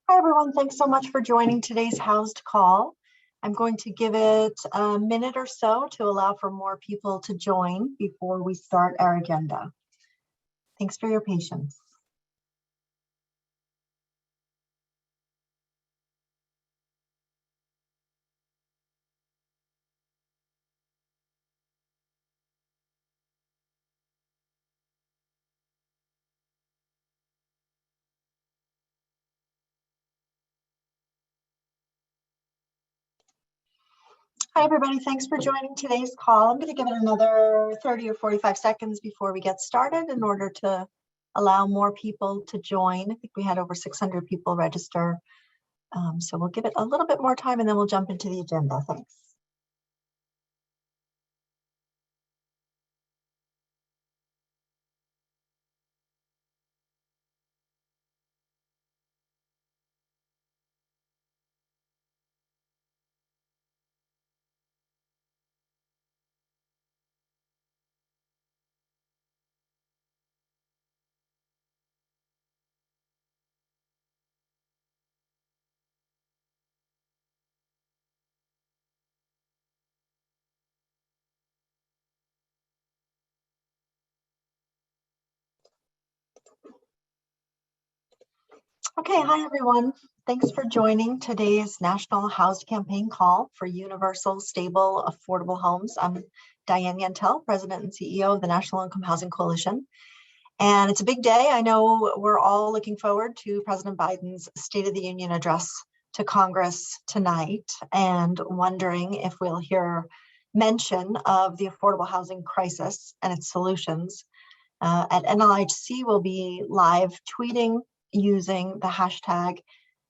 Hi, everyone. Thanks so much for joining today's HoUSed call. I'm going to give it a minute or so to allow for more people to join before we start our agenda. Thanks for your patience. Hi, everybody. Thanks for joining today's call. I'm going to give it another 30 or 45 seconds before we get started in order to allow more people to join. I think we had over 600 people register. So we'll give it a little bit more time and then we'll jump into the agenda. Thanks. Okay, hi everyone. Thanks for joining today's National HoUSed Campaign call for universal, stable, affordable homes. I'm Diane Yantel, President and CEO of the National Income Housing Coalition. And it's a big day. I know we're all looking forward to President Biden's State of the Union address to Congress tonight and wondering if we'll hear mention of the affordable housing crisis and its solutions. At NLHC, we'll be live tweeting using the hashtag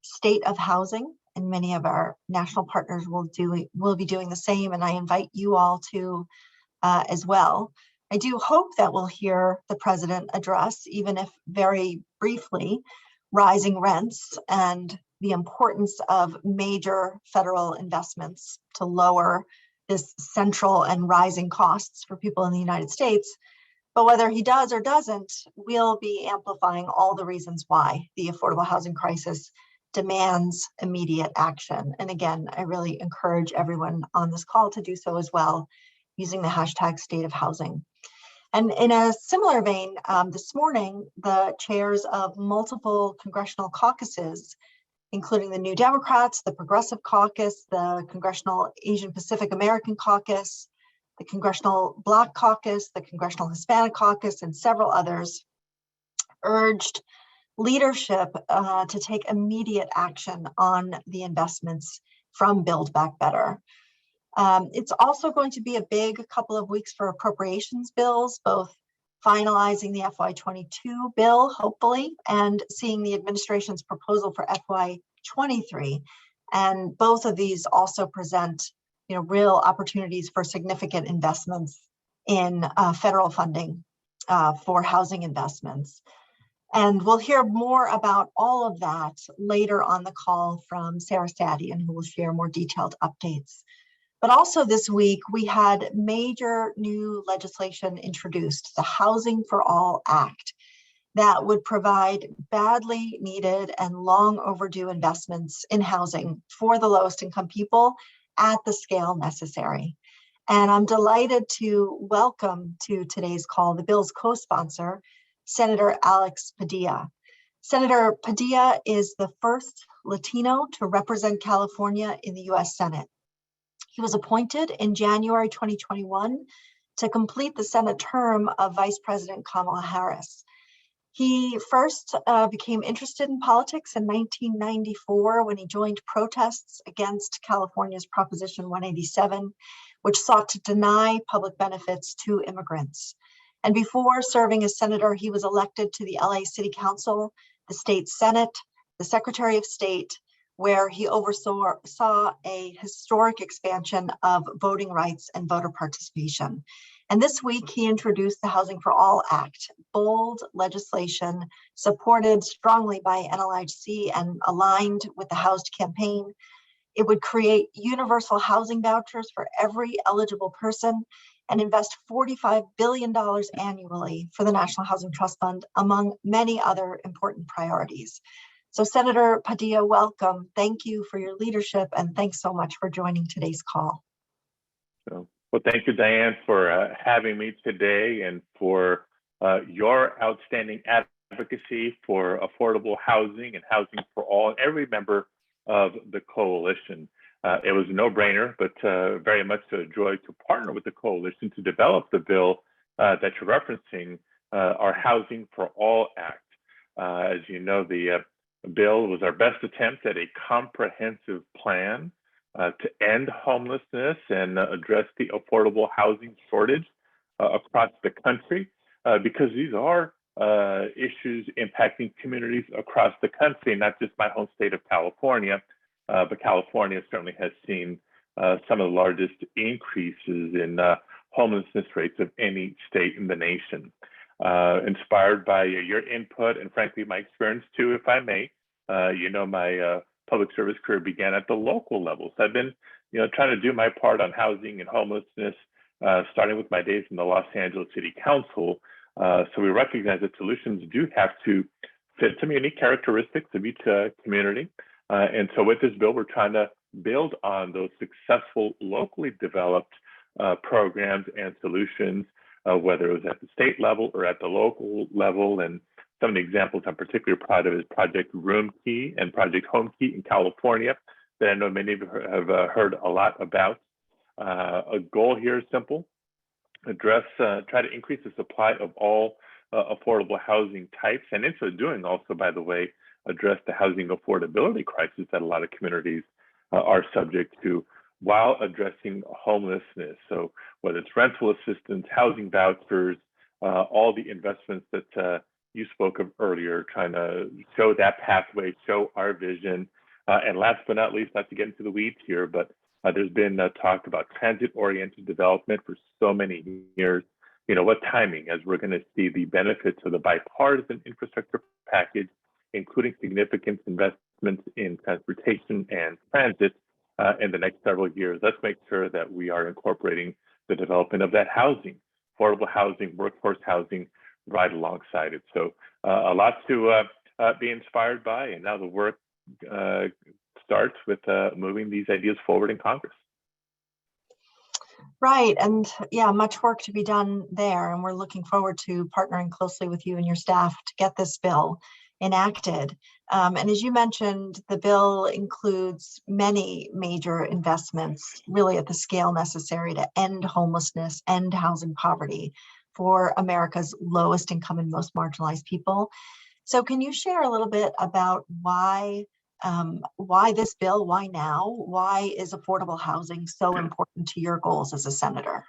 State of Housing, and many of our national partners will be doing the same, and I invite you all to as well. I do hope that we'll hear the president address, even if very briefly, rising rents and the importance of major federal investments to lower this central and rising costs for people in the United States. But whether he does or doesn't, we'll be amplifying all the reasons why the affordable housing crisis demands immediate action. And again, I really encourage everyone on this call to do so as well, using the hashtag State of Housing. And in a similar vein, this morning, the chairs of multiple congressional caucuses, including the New Democrats, the Progressive Caucus, the Congressional Asian Pacific American Caucus, the Congressional Black Caucus, the Congressional Hispanic Caucus, and several others urged leadership to take immediate action on the investments from Build Back Better. It's also going to be a big couple of weeks for appropriations bills, both finalizing the FY22 bill, hopefully, and seeing the administration's proposal for FY23. And both of these also present real opportunities for significant investments in federal funding for housing investments. And we'll hear more about all of that later on the call from Sarah Stadian, who will share more detailed updates. But also this week, we had major new legislation introduced, the Housing for All Act, that would provide badly needed and long overdue investments in housing for the lowest income people at the scale necessary. And I'm delighted to welcome to today's call the bill's co-sponsor, Senator Alex Padilla. Senator Padilla is the first Latino to represent California in the U.S. Senate. He was appointed in January 2021 to complete the Senate term of Vice President Kamala Harris. He first became interested in politics in 1994 when he joined protests against California's Proposition 187, which sought to deny public benefits to immigrants. And before serving as senator, he was elected to the LA City Council, the state Senate, the Secretary of State, where he oversaw a historic expansion of voting rights and voter participation. And this week, he introduced the Housing for All Act, bold legislation supported strongly by NLHC and aligned with the HoUSed campaign. It would create universal housing vouchers for every eligible person and invest $45 billion annually for the National Housing Trust Fund, among many other important priorities. So Senator Padilla, welcome. Thank you for your leadership and thanks so much for joining today's call. So, well, thank you, Diane, for having me today and for your outstanding advocacy for affordable housing and housing for all and every member of the coalition. It was a no-brainer, but very much a joy to partner with the coalition to develop the bill that you're referencing, our Housing for All Act. As you know, the bill was our best attempt at a comprehensive plan to end homelessness and address the affordable housing shortage across the country, because these are issues impacting communities across the country, not just my home state of California, but California certainly has seen some of the largest increases in homelessness rates of any state in the nation. Inspired by your input and frankly my experience too, if I may, you know, my public service career began at the local level. So I've been, trying to do my part on housing and homelessness, starting with my days in the Los Angeles City Council. So we recognize that solutions do have to fit some unique characteristics of each community. And so with this bill, we're trying to build on those successful locally developed programs and solutions, whether it was at the state level or at the local level. And some of the examples I'm particularly proud of is Project Room Key and Project Home Key in California that I know many of you have heard a lot about. A goal here is simple: try to increase the supply of all affordable housing types, and in so doing also, by the way, address the housing affordability crisis that a lot of communities are subject to while addressing homelessness. So whether it's rental assistance, housing vouchers, all the investments that you spoke of earlier, trying to show that pathway, show our vision. And last but not least, not to get into the weeds here, but there's been talk about transit-oriented development for so many years. What timing, as we're going to see the benefits of the bipartisan infrastructure package, including significant investments in transportation and transit in the next several years. Let's make sure that we are incorporating the development of that housing, affordable housing, workforce housing, right alongside it. So a lot to be inspired by, and now the work starts with moving these ideas forward in Congress. Right, and yeah, much work to be done there, and we're looking forward to partnering closely with you and your staff to get this bill enacted. And as you mentioned, the bill includes many major investments, really at the scale necessary to end homelessness, end housing poverty for America's lowest income and most marginalized people. So can you share a little bit about why this bill, why now? Why is affordable housing so important to your goals as a senator?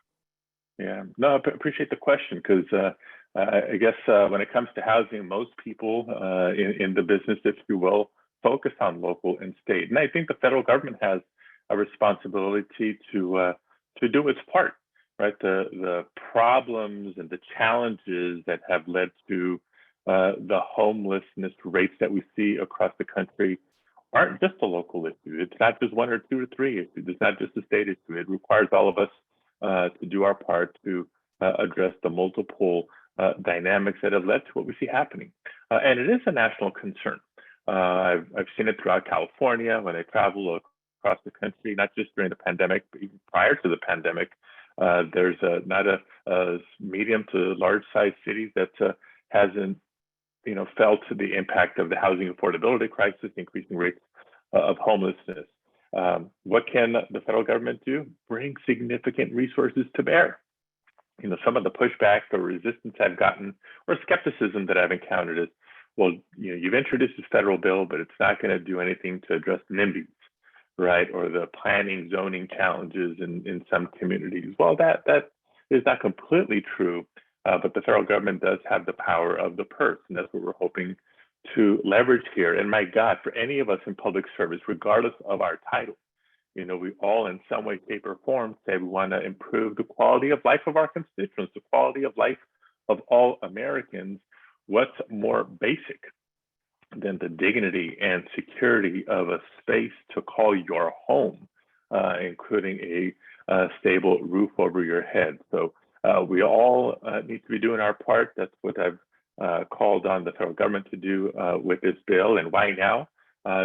Yeah, no, I appreciate the question, because I guess when it comes to housing, most people in the business, if you will, focus on local and state. And I think the federal government has a responsibility to do its part, right? The problems and the challenges that have led to the homelessness rates that we see across the country aren't just a local issue. It's not just one or two or three issues. It's not just a state issue. It requires all of us to do our part to address the multiple dynamics that have led to what we see happening. And it is a national concern. I've seen it throughout California when I travel across the country, not just during the pandemic, but even prior to the pandemic. There's not a medium to large size city that hasn't felt the impact of the housing affordability crisis, increasing rates of homelessness. What can the federal government do? Bring significant resources to bear. Some of the pushback or resistance I've gotten, or skepticism that I've encountered is, well, you've introduced this federal bill, but it's not going to do anything to address NIMBYs, right? Or the planning, zoning challenges in some communities. Well, that is not completely true, but the federal government does have the power of the purse, and that's what we're hoping to leverage here. And my God, for any of us in public service, regardless of our title, we all in some way, shape, or form say we want to improve the quality of life of our constituents, the quality of life of all Americans. What's more basic than the dignity and security of a space to call your home, including a stable roof over your head? So we all need to be doing our part. That's what I've called on the federal government to do with this bill. And why now?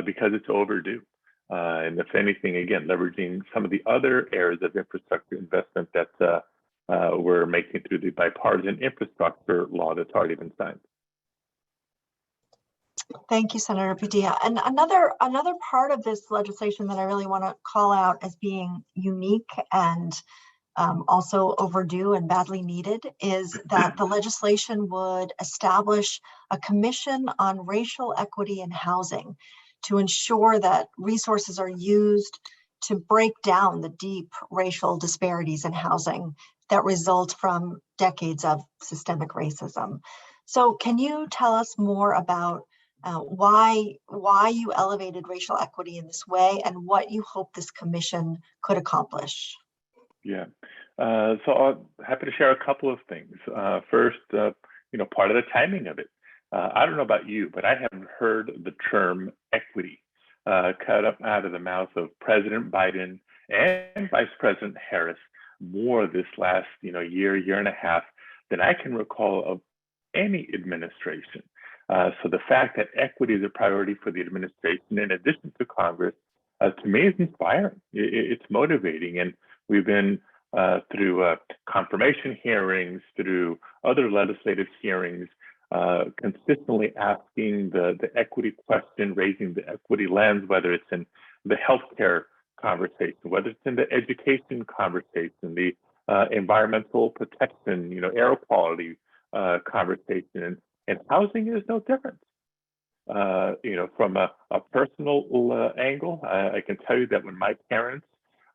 Because it's overdue. And if anything, again, leveraging some of the other areas of infrastructure investment that we're making through the bipartisan infrastructure law that's already been signed. Thank you, Senator Padilla. And another part of this legislation that I really want to call out as being unique and also overdue and badly needed is that the legislation would establish a commission on racial equity in housing to ensure that resources are used to break down the deep racial disparities in housing that result from decades of systemic racism. So can you tell us more about why you elevated racial equity in this way and what you hope this commission could accomplish? Yeah, so I'm happy to share a couple of things. First, part of the timing of it. I don't know about you, but I have heard the term equity cut up out of the mouth of President Biden and Vice President Harris more this last year and a half than I can recall of any administration. So the fact that equity is a priority for the administration, in addition to Congress, to me is inspiring. It's motivating, and we've been through confirmation hearings, through other legislative hearings, consistently asking the equity question, raising the equity lens, whether it's in the healthcare conversation, whether it's in the education conversation, the environmental protection, air quality conversation, and housing is no different. From a personal angle, I can tell you that when my parents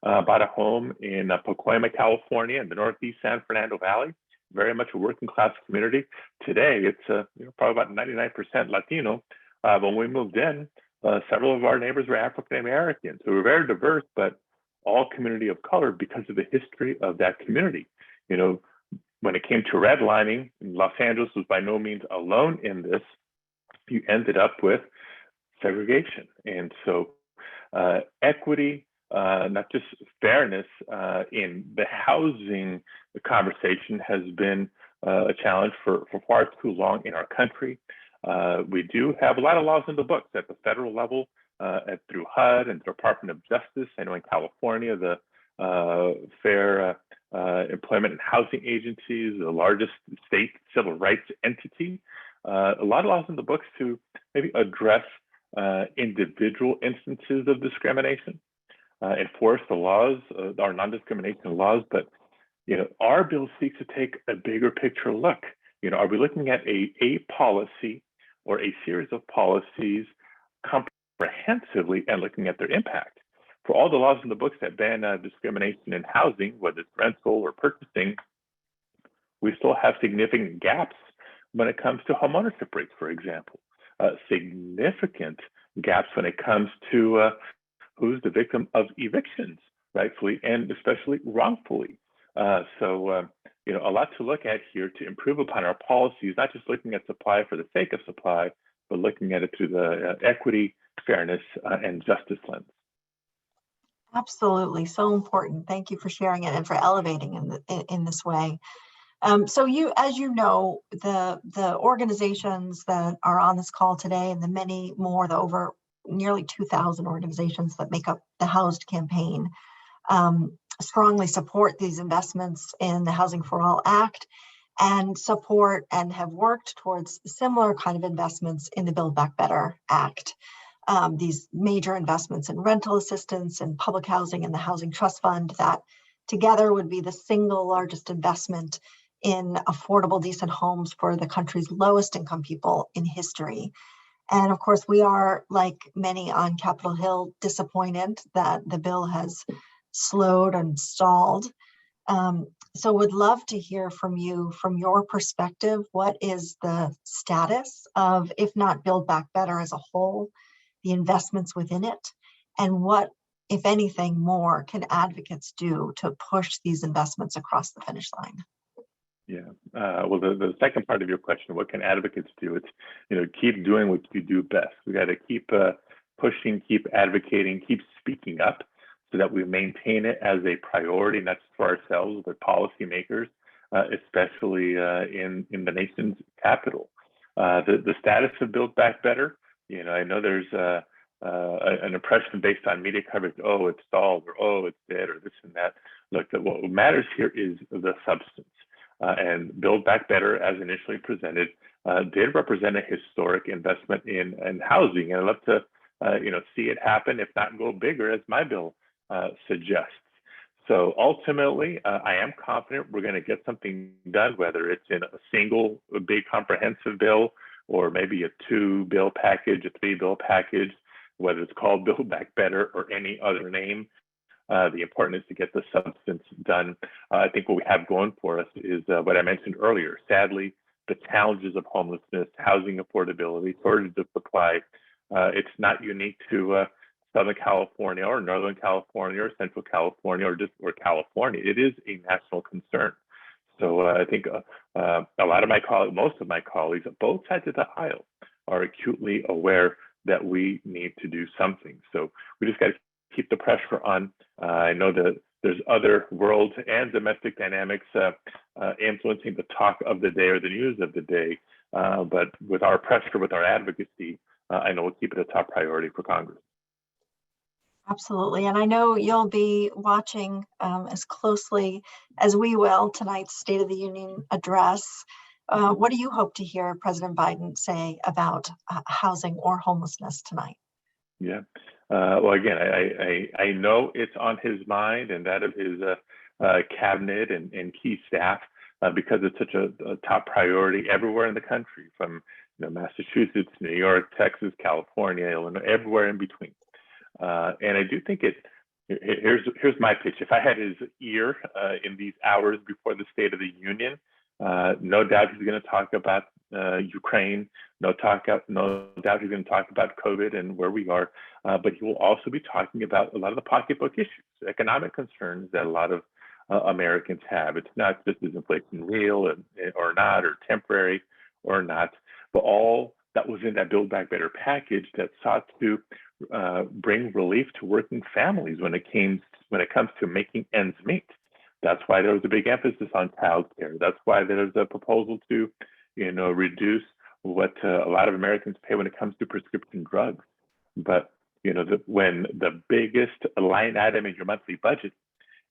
bought a home in Pacoima, California, in the Northeast San Fernando Valley, very much a working class community. Today, it's probably about 99% Latino. When we moved in, several of our neighbors were African American. So we're very diverse, but all community of color because of the history of that community. When it came to redlining, Los Angeles was by no means alone in this. You ended up with segregation. And so equity, not just fairness in the housing conversation has been a challenge for far too long in our country. We do have a lot of laws in the books at the federal level, through HUD and the Department of Justice. I know in California, the Fair Employment and Housing Agency is the largest state civil rights entity. A lot of laws in the books to maybe address individual instances of discrimination, enforce the laws, our non-discrimination laws, but our bill seeks to take a bigger picture look. Are we looking at a policy or a series of policies comprehensively and looking at their impact? For all the laws in the books that ban discrimination in housing, whether it's rental or purchasing, we still have significant gaps when it comes to homeownership rates, for example. Significant gaps when it comes to who's the victim of evictions, rightfully and especially wrongfully. So a lot to look at here to improve upon our policies, not just looking at supply for the sake of supply, but looking at it through the equity, fairness, and justice lens. Absolutely, so important. Thank you for sharing it and for elevating in this way. So as you know, the organizations that are on this call today and the many more, the over nearly 2,000 organizations that make up the HoUSed campaign, strongly support these investments in the Housing for All Act and support and have worked towards similar kind of investments in the Build Back Better Act. These major investments in rental assistance and public housing and the Housing Trust Fund that together would be the single largest investment in affordable, decent homes for the country's lowest income people in history. And of course, we are, like many on Capitol Hill, disappointed that the bill has slowed and stalled. So would love to hear from you, from your perspective, what is the status of, if not Build Back Better as a whole, the investments within it, and what, if anything, more can advocates do to push these investments across the finish line? Yeah, well, the second part of your question, what can advocates do? It's, keep doing what you do best. We got to keep pushing, keep advocating, keep speaking up so that we maintain it as a priority, not just for ourselves, but policymakers, especially in the nation's capital. The status of Build Back Better, I know there's an impression based on media coverage, oh, it's stalled, or oh, it's dead, or this and that. Look, what matters here is the substance. And Build Back Better, as initially presented, did represent a historic investment in housing. And I'd love to, see it happen, if not go bigger, as my bill suggests. So ultimately, I am confident we're going to get something done, whether it's in a single big comprehensive bill, or maybe a 2-bill package, a 3-bill package, whether it's called Build Back Better or any other name. The important is to get the substance done. I think what we have going for us is what I mentioned earlier. Sadly, the challenges of homelessness, housing affordability, shortage of supply, it's not unique to Southern California or Northern California or Central California or California. It is a national concern. So I think a lot of my colleagues, most of my colleagues at both sides of the aisle are acutely aware that we need to do something. So we just got to keep the pressure on. I know that there's other world and domestic dynamics influencing the talk of the day or the news of the day. But with our pressure, with our advocacy, I know we'll keep it a top priority for Congress. Absolutely. And I know you'll be watching as closely as we will tonight's State of the Union address. What do you hope to hear President Biden say about housing or homelessness tonight? Yeah. Well, again, I know it's on his mind and that of his cabinet and key staff because it's such a top priority everywhere in the country, from Massachusetts, New York, Texas, California, Illinois, everywhere in between. And I do think here's my pitch. If I had his ear in these hours before the State of the Union, no doubt he's going to talk about Ukraine. No doubt he's going to talk about COVID and where we are. But he will also be talking about a lot of the pocketbook issues, economic concerns that a lot of Americans have. It's not just is inflation real or not, or temporary or not, but all that was in that Build Back Better package that sought to bring relief to working families when it comes to making ends meet. That's why there was a big emphasis on child care. That's why there's a proposal to, reduce what a lot of Americans pay when it comes to prescription drugs. But, when the biggest line item in your monthly budget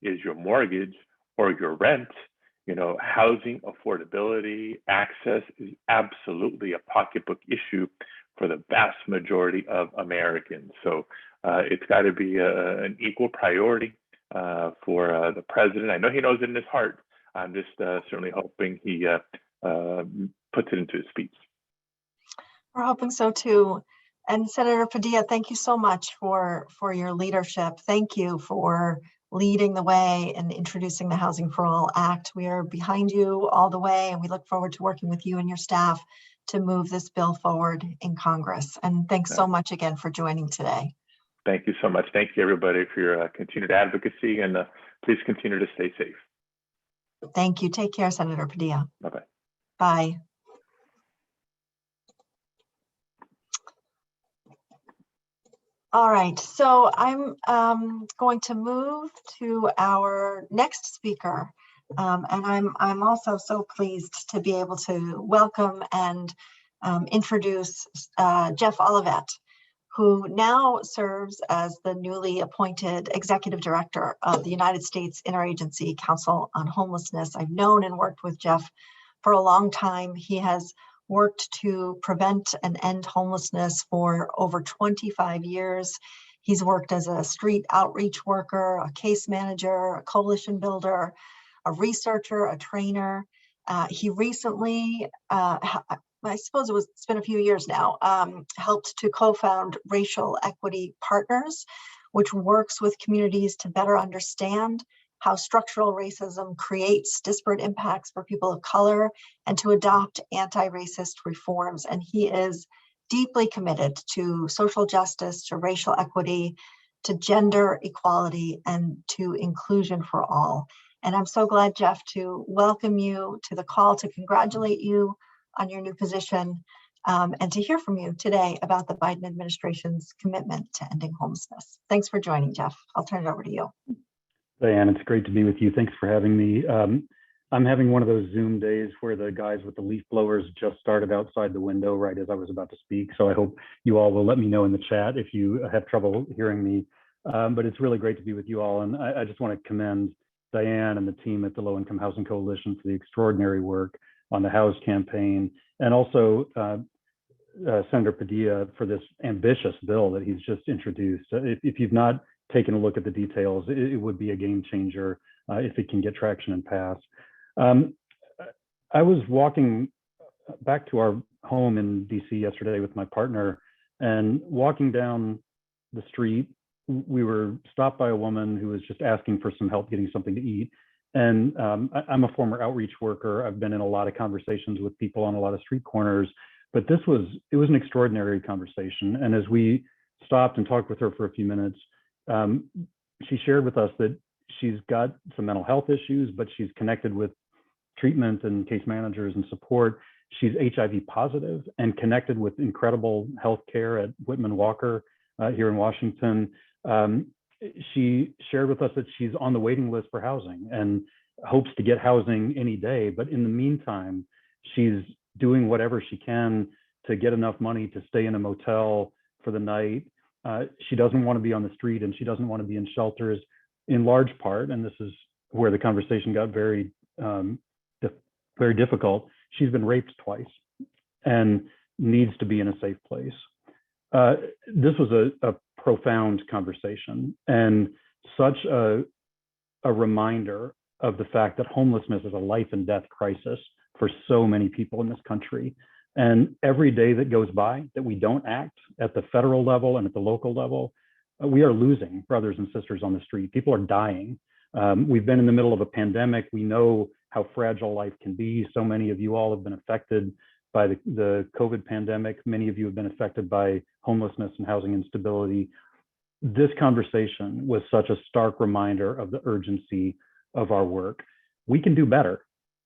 is your mortgage or your rent, housing affordability, access is absolutely a pocketbook issue for the vast majority of Americans. So it's got to be an equal priority for the president. I know he knows it in his heart. I'm just certainly hoping he puts it into his speech. We're hoping so too. And Senator Padilla, thank you so much for your leadership. Thank you for leading the way and introducing the Housing for All Act. We are behind you all the way, and we look forward to working with you and your staff to move this bill forward in Congress. And thanks so much again for joining today. Thank you so much. Thank you, everybody, for your continued advocacy, and please continue to stay safe. Thank you. Take care, Senator Padilla. Bye-bye. Bye. All right, so I'm going to move to our next speaker, and I'm also so pleased to be able to welcome and introduce Jeff Olivet, who now serves as the newly appointed Executive Director of the United States Interagency Council on Homelessness. I've known and worked with Jeff for a long time. He has worked to prevent and end homelessness for over 25 years. He's worked as a street outreach worker, a case manager, a coalition builder, a researcher, a trainer. He recently, I suppose it's been a few years now, helped to co-found Racial Equity Partners, which works with communities to better understand how structural racism creates disparate impacts for people of color and to adopt anti-racist reforms. And he is deeply committed to social justice, to racial equity, to gender equality, and to inclusion for all. And I'm so glad, Jeff, to welcome you to the call, to congratulate you on your new position, and to hear from you today about the Biden administration's commitment to ending homelessness. Thanks for joining, Jeff. I'll turn it over to you. Diane, it's great to be with you. Thanks for having me. I'm having one of those Zoom days where the guys with the leaf blowers just started outside the window right as I was about to speak. So I hope you all will let me know in the chat if you have trouble hearing me. But it's really great to be with you all. And I just want to commend Diane and the team at the Low Income Housing Coalition for the extraordinary work on the HoUSed campaign, and also Senator Padilla for this ambitious bill that he's just introduced. If you've not taken a look at the details, it would be a game changer if it can get traction and pass. I was walking back to our home in DC yesterday with my partner, and walking down the street, we were stopped by a woman who was just asking for some help getting something to eat. And I'm a former outreach worker. I've been in a lot of conversations with people on a lot of street corners, but it was an extraordinary conversation. And as we stopped and talked with her for a few minutes, she shared with us that she's got some mental health issues, but she's connected with treatment and case managers and support. She's HIV positive and connected with incredible healthcare at Whitman Walker here in Washington. She shared with us that she's on the waiting list for housing and hopes to get housing any day. But in the meantime, she's doing whatever she can to get enough money to stay in a motel for the night. She doesn't want to be on the street, and she doesn't want to be in shelters, in large part, and this is where the conversation got very difficult. She's been raped twice and needs to be in a safe place. This was a profound conversation, and such a reminder of the fact that homelessness is a life and death crisis for so many people in this country. And every day that goes by that we don't act at the federal level and at the local level, we are losing brothers and sisters on the street. People are dying. We've been in the middle of a pandemic. We know how fragile life can be. So many of you all have been affected by the COVID pandemic. Many of you have been affected by homelessness and housing instability. This conversation was such a stark reminder of the urgency of our work. We can do better.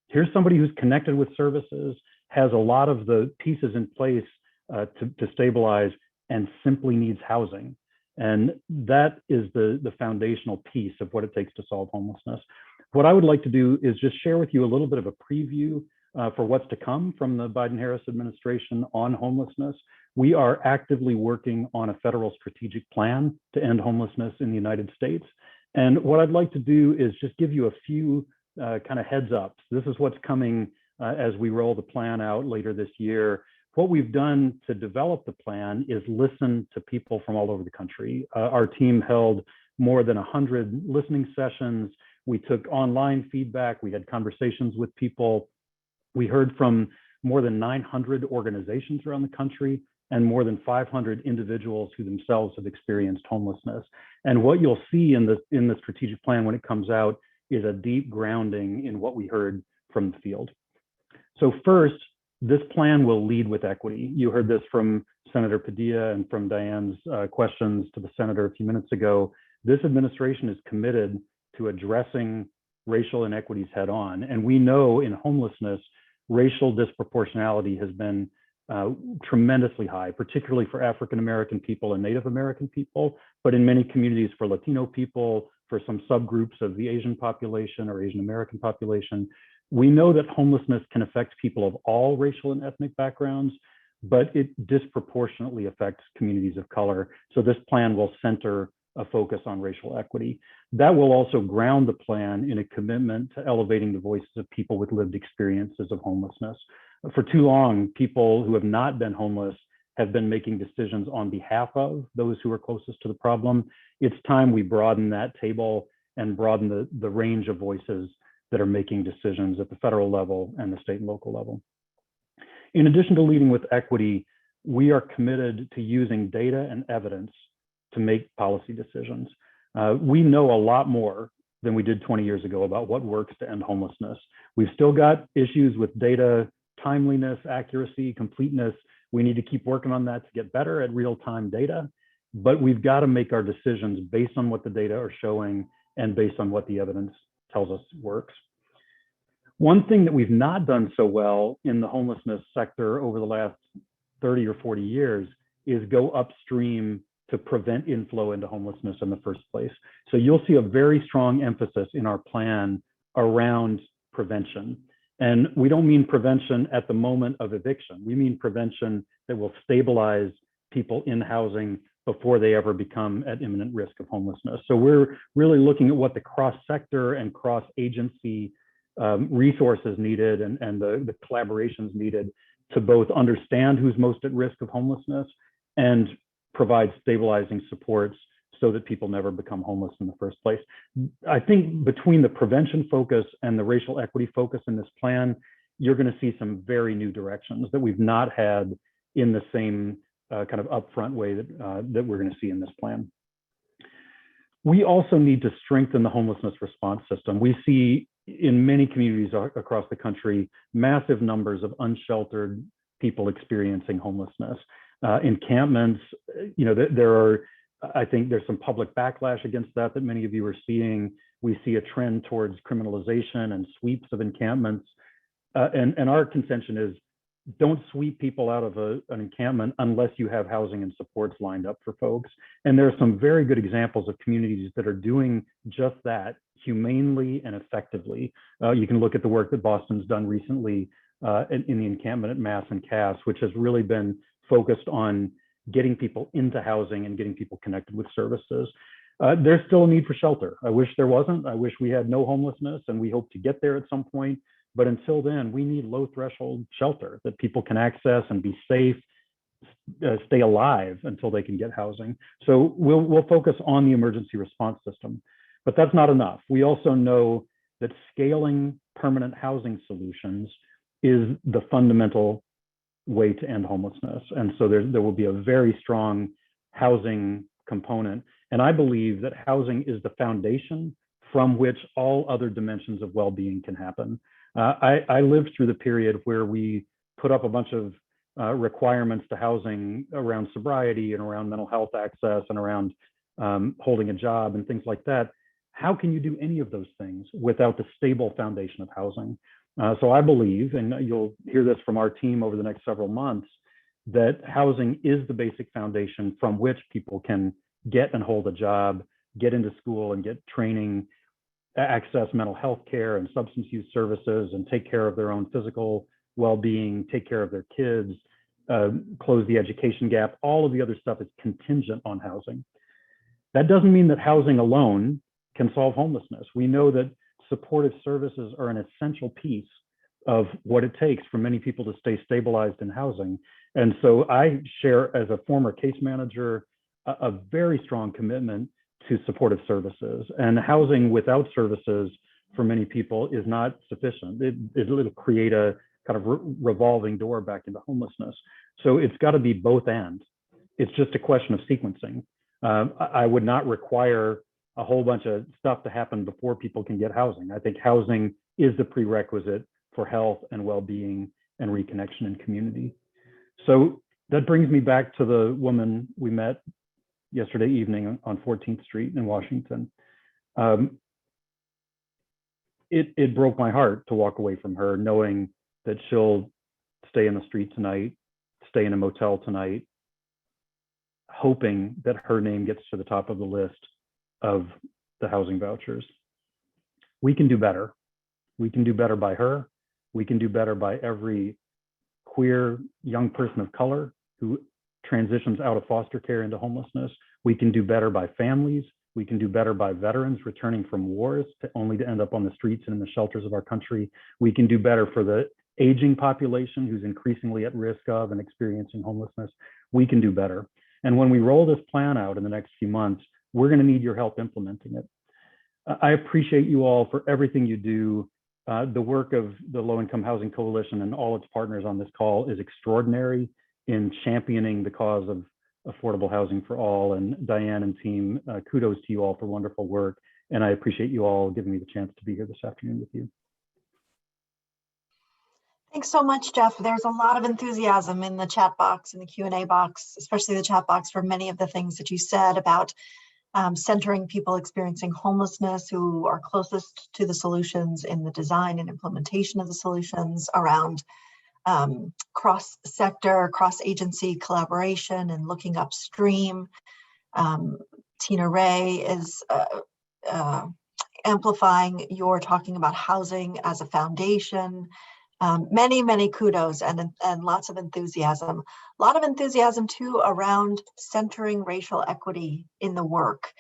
Here's somebody who's connected with services, has a lot of the pieces in place to stabilize, and simply needs housing. And that is the foundational piece of what it takes to solve homelessness. What I would like to do is just share with you a little bit of a preview for what's to come from the Biden-Harris administration on homelessness. We are actively working on a federal strategic plan to end homelessness in the United States. And what I'd like to do is just give you a few kind of heads ups. This is what's coming as we roll the plan out later this year. What we've done to develop the plan is listen to people from all over the country. Our team held more than 100 listening sessions. We took online feedback. We had conversations with people. We heard from more than 900 organizations around the country and more than 500 individuals who themselves have experienced homelessness. And what you'll see in the strategic plan when it comes out is a deep grounding in what we heard from the field. So first, this plan will lead with equity. You heard this from Senator Padilla and from Diane's questions to the senator a few minutes ago. This administration is committed to addressing racial inequities head on. And we know in homelessness, racial disproportionality has been tremendously high, particularly for African-American people and Native American people, but in many communities for Latino people, for some subgroups of the Asian population or Asian American population. We know that homelessness can affect people of all racial and ethnic backgrounds, but it disproportionately affects communities of color. So this plan will center a focus on racial equity. That will also ground the plan in a commitment to elevating the voices of people with lived experiences of homelessness. For too long, people who have not been homeless have been making decisions on behalf of those who are closest to the problem. It's time we broaden that table and broaden the range of voices that are making decisions at the federal level and the state and local level. In addition to leading with equity, we are committed to using data and evidence to make policy decisions. We know a lot more than we did 20 years ago about what works to end homelessness. We've still got issues with data timeliness, accuracy, completeness. We need to keep working on that to get better at real-time data, but we've got to make our decisions based on what the data are showing and based on what the evidence tells us works. One thing that we've not done so well in the homelessness sector over the last 30 or 40 years is go upstream to prevent inflow into homelessness in the first place. So you'll see a very strong emphasis in our plan around prevention. And we don't mean prevention at the moment of eviction. We mean prevention that will stabilize people in housing before they ever become at imminent risk of homelessness. So we're really looking at what the cross-sector and cross-agency resources needed and the collaborations needed to both understand who's most at risk of homelessness and provide stabilizing supports so that people never become homeless in the first place. I think between the prevention focus and the racial equity focus in this plan, you're going to see some very new directions that we've not had in the same kind of upfront way that we're going to see in this plan. We also need to strengthen the homelessness response system. We see in many communities across the country, massive numbers of unsheltered people experiencing homelessness. Encampments, I think there's some public backlash against that many of you are seeing. We see a trend towards criminalization and sweeps of encampments. And our contention is, don't sweep people out of an encampment unless you have housing and supports lined up for folks. And there are some very good examples of communities that are doing just that humanely and effectively. You can look at the work that Boston's done recently in the encampment at Mass and Cass, which has really been focused on getting people into housing and getting people connected with services. There's still a need for shelter. I wish there wasn't. I wish we had no homelessness, and we hope to get there at some point. But until then, we need low threshold shelter that people can access and be safe, stay alive until they can get housing. So we'll focus on the emergency response system, but that's not enough. We also know that scaling permanent housing solutions is the fundamental way to end homelessness. And so there will be a very strong housing component. And I believe that housing is the foundation from which all other dimensions of well-being can happen. I lived through the period where we put up a bunch of requirements to housing around sobriety and around mental health access and around holding a job and things like that. How can you do any of those things without the stable foundation of housing? So I believe, and you'll hear this from our team over the next several months, that housing is the basic foundation from which people can get and hold a job, get into school and get training, access mental health care and substance use services, and take care of their own physical well-being, take care of their kids, close the education gap. All of the other stuff is contingent on housing. That doesn't mean that housing alone can solve homelessness. We know that supportive services are an essential piece of what it takes for many people to stay stabilized in housing. And so I share, as a former case manager, a very strong commitment to supportive services. And housing without services for many people is not sufficient. It'll create a kind of revolving door back into homelessness. So it's got to be both and. It's just a question of sequencing. I would not require a whole bunch of stuff to happen before people can get housing. I think housing is the prerequisite for health and well-being and reconnection in community. So that brings me back to the woman we met yesterday evening on 14th Street in Washington. It broke my heart to walk away from her knowing that she'll stay in the street tonight, stay in a motel tonight, hoping that her name gets to the top of the list of the housing vouchers. We can do better. We can do better by her. We can do better by every queer young person of color who transitions out of foster care into homelessness. We can do better by families. We can do better by veterans returning from wars only to end up on the streets and in the shelters of our country. We can do better for the aging population who's increasingly at risk of and experiencing homelessness. We can do better. And when we roll this plan out in the next few months, we're going to need your help implementing it. I appreciate you all for everything you do. The work of the Low Income Housing Coalition and all its partners on this call is extraordinary in championing the cause of affordable housing for all. And Diane and team, kudos to you all for wonderful work. And I appreciate you all giving me the chance to be here this afternoon with you. Thanks so much, Jeff. There's a lot of enthusiasm in the chat box, in the Q&A box, especially the chat box, for many of the things that you said about centering people experiencing homelessness who are closest to the solutions in the design and implementation of the solutions, around cross-sector, cross-agency collaboration and looking upstream. Tina Ray is amplifying your talking about housing as a foundation. Many kudos and lots of enthusiasm. A lot of enthusiasm too around centering racial equity in the work.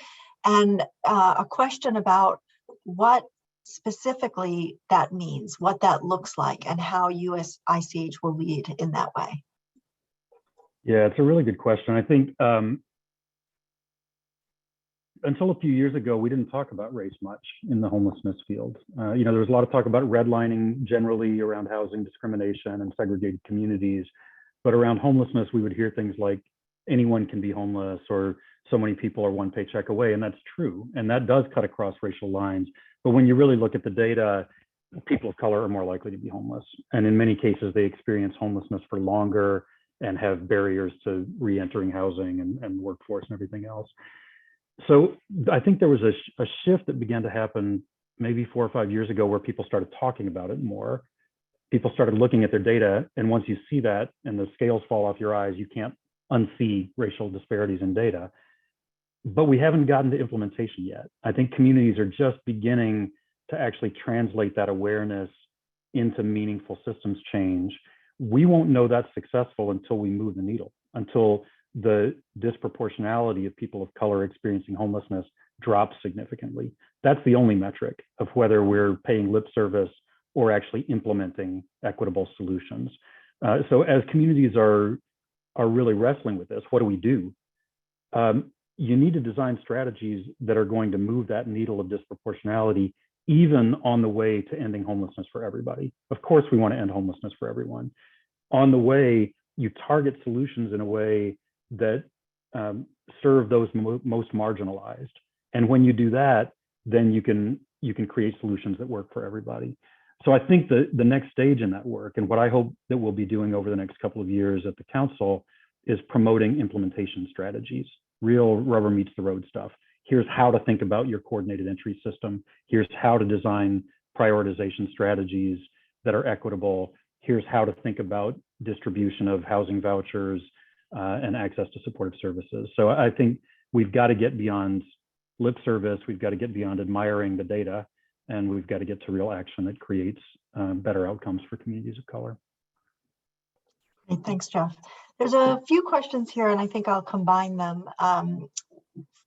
And a question about what specifically that means, what that looks like, and how USICH will lead in that way. Yeah, it's a really good question. I think until a few years ago, we didn't talk about race much in the homelessness field. There was a lot of talk about redlining generally around housing discrimination and segregated communities. But around homelessness, we would hear things like anyone can be homeless, or so many people are one paycheck away. And that's true. And that does cut across racial lines. But when you really look at the data, people of color are more likely to be homeless. And in many cases, they experience homelessness for longer and have barriers to re-entering housing and workforce and everything else. So I think there was a shift that began to happen maybe 4 or 5 years ago where people started talking about it more. People started looking at their data, and once you see that and the scales fall off your eyes, you can't unsee racial disparities in data. But we haven't gotten to implementation yet. I think communities are just beginning to actually translate that awareness into meaningful systems change. We won't know that's successful until we move the needle, until the disproportionality of people of color experiencing homelessness drops significantly. That's the only metric of whether we're paying lip service or actually implementing equitable solutions. So as communities are really wrestling with this, what do? You need to design strategies that are going to move that needle of disproportionality, even on the way to ending homelessness for everybody. Of course, we want to end homelessness for everyone. On the way, you target solutions in a way that serve those most marginalized. And when you do that, then you can create solutions that work for everybody. So I think the next stage in that work, and what I hope that we'll be doing over the next couple of years at the council, is promoting implementation strategies, real rubber meets the road stuff. Here's how to think about your coordinated entry system. Here's how to design prioritization strategies that are equitable. Here's how to think about distribution of housing vouchers and access to supportive services. So I think we've got to get beyond lip service. We've got to get beyond admiring the data, and we've got to get to real action that creates better outcomes for communities of color. Great, thanks, Jeff. There's a few questions here, and I think I'll combine them.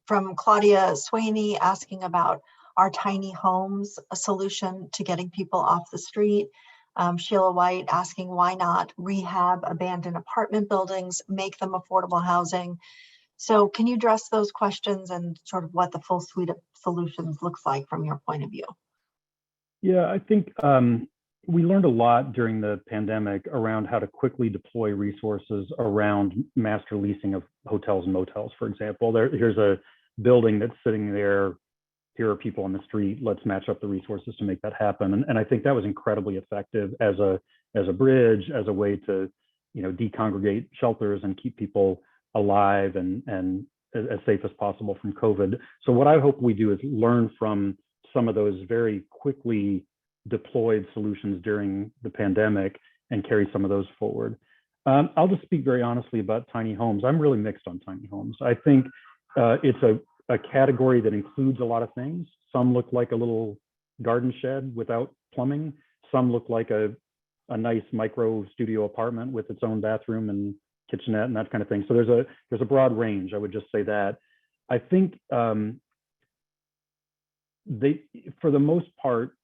From Claudia Swaney asking about our tiny homes, a solution to getting people off the street. Sheila White asking why not rehab abandoned apartment buildings, make them affordable housing. So can you address those questions and sort of what the full suite of solutions looks like from your point of view? Yeah, I think we learned a lot during the pandemic around how to quickly deploy resources around master leasing of hotels and motels, for example. Here's a building that's sitting there. Here are people on the street. Let's match up the resources to make that happen. And I think that was incredibly effective as a bridge, as a way to decongregate shelters and keep people alive and as safe as possible from COVID. So what I hope we do is learn from some of those very quickly deployed solutions during the pandemic and carry some of those forward. I'll just speak very honestly about tiny homes. I'm really mixed on tiny homes. I think it's a category that includes a lot of things. Some look like a little garden shed without plumbing. Some look like a nice micro studio apartment with its own bathroom and kitchenette and that kind of thing. So there's a broad range. I would just say that. I think for the most part,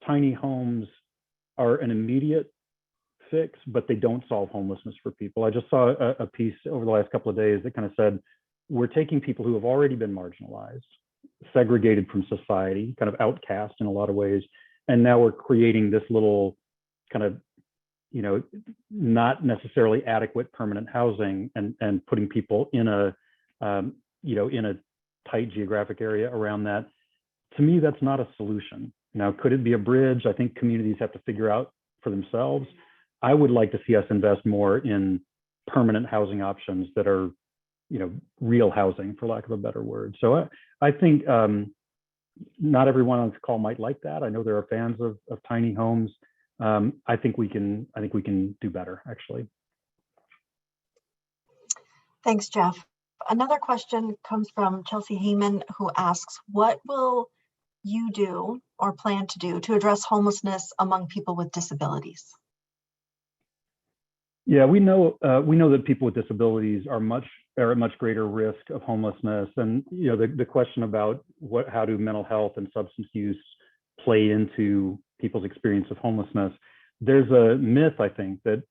tiny homes are an immediate fix, but they don't solve homelessness for people. I just saw a piece over the last couple of days that kind of said, we're taking people who have already been marginalized, segregated from society, kind of outcast in a lot of ways, and now we're creating this little kind of, not necessarily adequate permanent housing and putting people in a tight geographic area around that. To me, that's not a solution. Now, could it be a bridge? I think communities have to figure out for themselves. I would like to see us invest more in permanent housing options that are, real housing, for lack of a better word. So I think not everyone on this call might like that. I know there are fans of tiny homes. I think we can do better, actually. Thanks, Jeff. Another question comes from Chelsea Heyman, who asks, what will you do or plan to do to address homelessness among people with disabilities? Yeah, we know that people with disabilities are at much greater risk of homelessness. And the question about how do mental health and substance use play into people's experience of homelessness? There's a myth, I think, that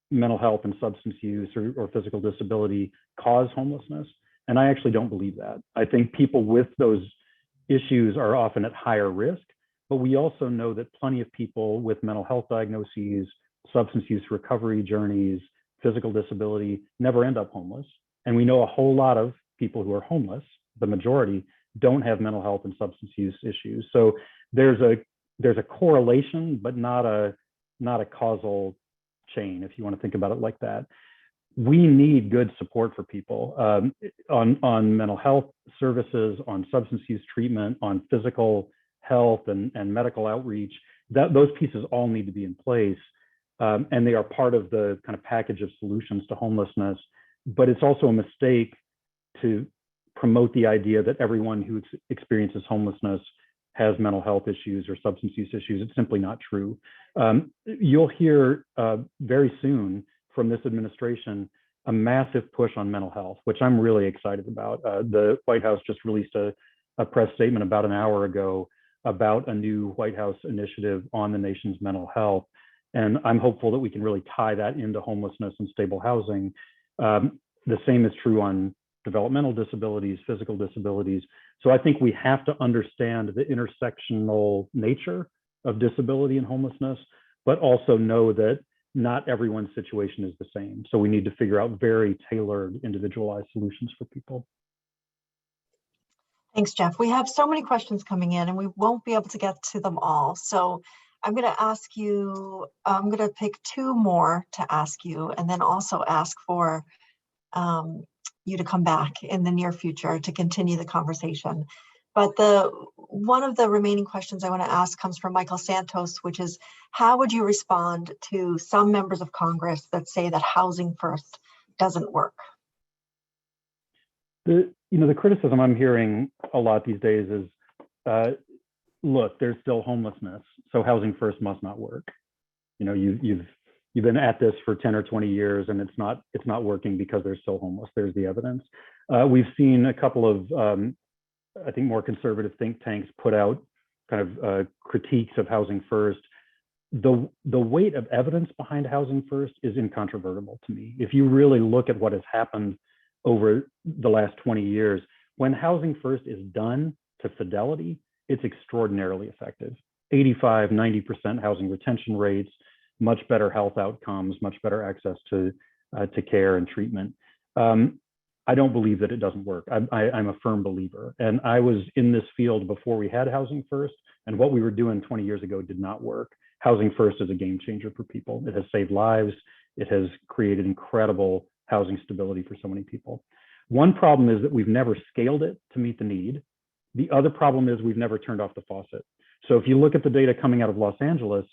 mental health and substance use or physical disability cause homelessness. And I actually don't believe that. I think people with those issues are often at higher risk, but we also know that plenty of people with mental health diagnoses, substance use recovery journeys, physical disability never end up homeless. And we know a whole lot of people who are homeless, the majority, don't have mental health and substance use issues. So there's a correlation, but not a causal chain, if you want to think about it like that. We need good support for people on mental health services, on substance use treatment, on physical health and medical outreach. Those pieces all need to be in place. And they are part of the kind of package of solutions to homelessness. But it's also a mistake to promote the idea that everyone who experiences homelessness has mental health issues or substance use issues. It's simply not true. You'll hear very soon from this administration a massive push on mental health, which I'm really excited about. The White House just released a press statement about an hour ago about a new White House initiative on the nation's mental health. And I'm hopeful that we can really tie that into homelessness and stable housing. The same is true on developmental disabilities, physical disabilities. So I think we have to understand the intersectional nature of disability and homelessness, but also know that not everyone's situation is the same. So we need to figure out very tailored, individualized solutions for people. Thanks, Jeff. We have so many questions coming in and we won't be able to get to them all. So I'm going to pick two more to ask you, and then also ask for you to come back in the near future to continue the conversation. But one of the remaining questions I want to ask comes from Michael Santos, which is, how would you respond to some members of Congress that say that housing first doesn't work? The criticism I'm hearing a lot these days is, look, there's still homelessness, so housing first must not work. You've been at this for 10 or 20 years and it's not working because they're still homeless. There's the evidence. We've seen a couple of I think more conservative think tanks put out kind of critiques of housing first. The weight of evidence behind housing first is incontrovertible to me. If you really look at what has happened over the last 20 years, when housing first is done to fidelity, it's extraordinarily effective. 85, 90% housing retention rates, much better health outcomes, much better access to care and treatment. I don't believe that it doesn't work. I'm a firm believer. And I was in this field before we had housing first, and what we were doing 20 years ago did not work. Housing first is a game changer for people. It has saved lives. It has created incredible housing stability for so many people. One problem is that we've never scaled it to meet the need. The other problem is we've never turned off the faucet. So if you look at the data coming out of Los Angeles,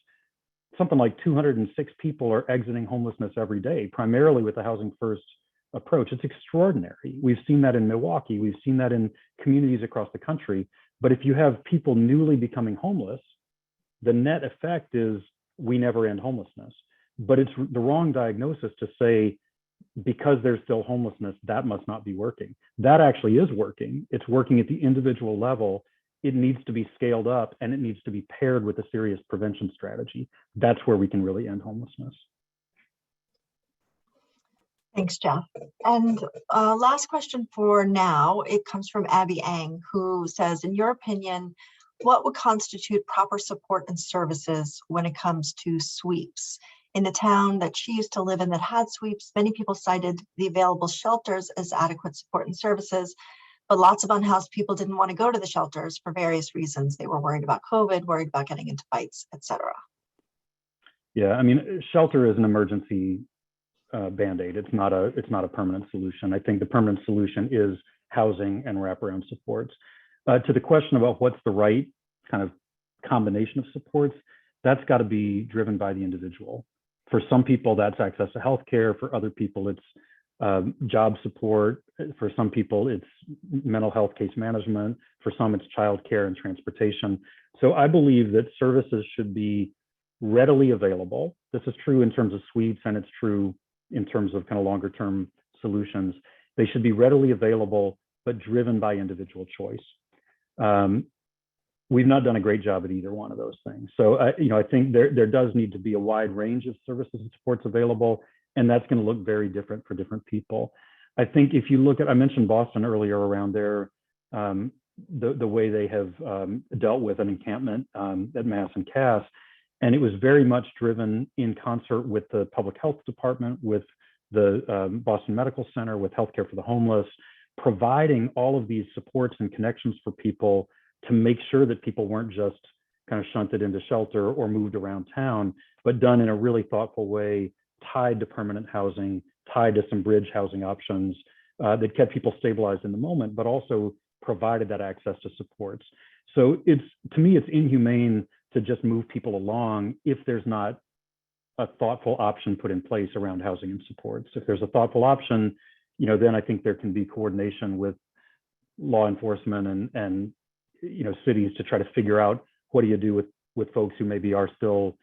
something like 206 people are exiting homelessness every day, primarily with the housing first approach. It's extraordinary. We've seen that in Milwaukee. We've seen that in communities across the country. But if you have people newly becoming homeless, the net effect is we never end homelessness. But it's the wrong diagnosis to say, because there's still homelessness, that must not be working. That actually is working. It's working at the individual level. It needs to be scaled up and it needs to be paired with a serious prevention strategy. That's where we can really end homelessness. Thanks, Jeff. And last question for now, it comes from Abby Ang, who says, in your opinion, what would constitute proper support and services when it comes to sweeps? In the town that she used to live in that had sweeps, many people cited the available shelters as adequate support and services, but lots of unhoused people didn't want to go to the shelters for various reasons. They were worried about COVID, worried about getting into fights, etc. Yeah, I mean, shelter is an emergency Band-Aid. It's not a permanent solution. I think the permanent solution is housing and wraparound supports. To the question about what's the right kind of combination of supports, that's got to be driven by the individual. For some people, that's access to healthcare. For other people, it's job support. For some people, it's mental health case management. For some, it's childcare and transportation. So I believe that services should be readily available. This is true in terms of suites, and it's true in terms of kind of longer term solutions. They should be readily available, but driven by individual choice. We've not done a great job at either one of those things. So, I think there does need to be a wide range of services and supports available, and that's going to look very different for different people. I think if you look at, I mentioned Boston earlier around their, the way they have dealt with an encampment at Mass and Cass, and it was very much driven in concert with the public health department, with the Boston Medical Center, with Healthcare for the Homeless, providing all of these supports and connections for people to make sure that people weren't just kind of shunted into shelter or moved around town, but done in a really thoughtful way, tied to permanent housing, tied to some bridge housing options that kept people stabilized in the moment, but also provided that access to supports. So to me, it's inhumane to just move people along if there's not a thoughtful option put in place around housing and supports. If there's a thoughtful option, then I think there can be coordination with law enforcement and cities to try to figure out what do you do with folks who maybe are still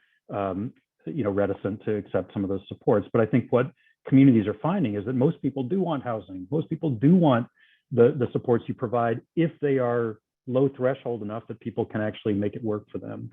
reticent to accept some of those supports. But I think what communities are finding is that most people do want housing. Most people do want the supports you provide if they are low threshold enough that people can actually make it work for them.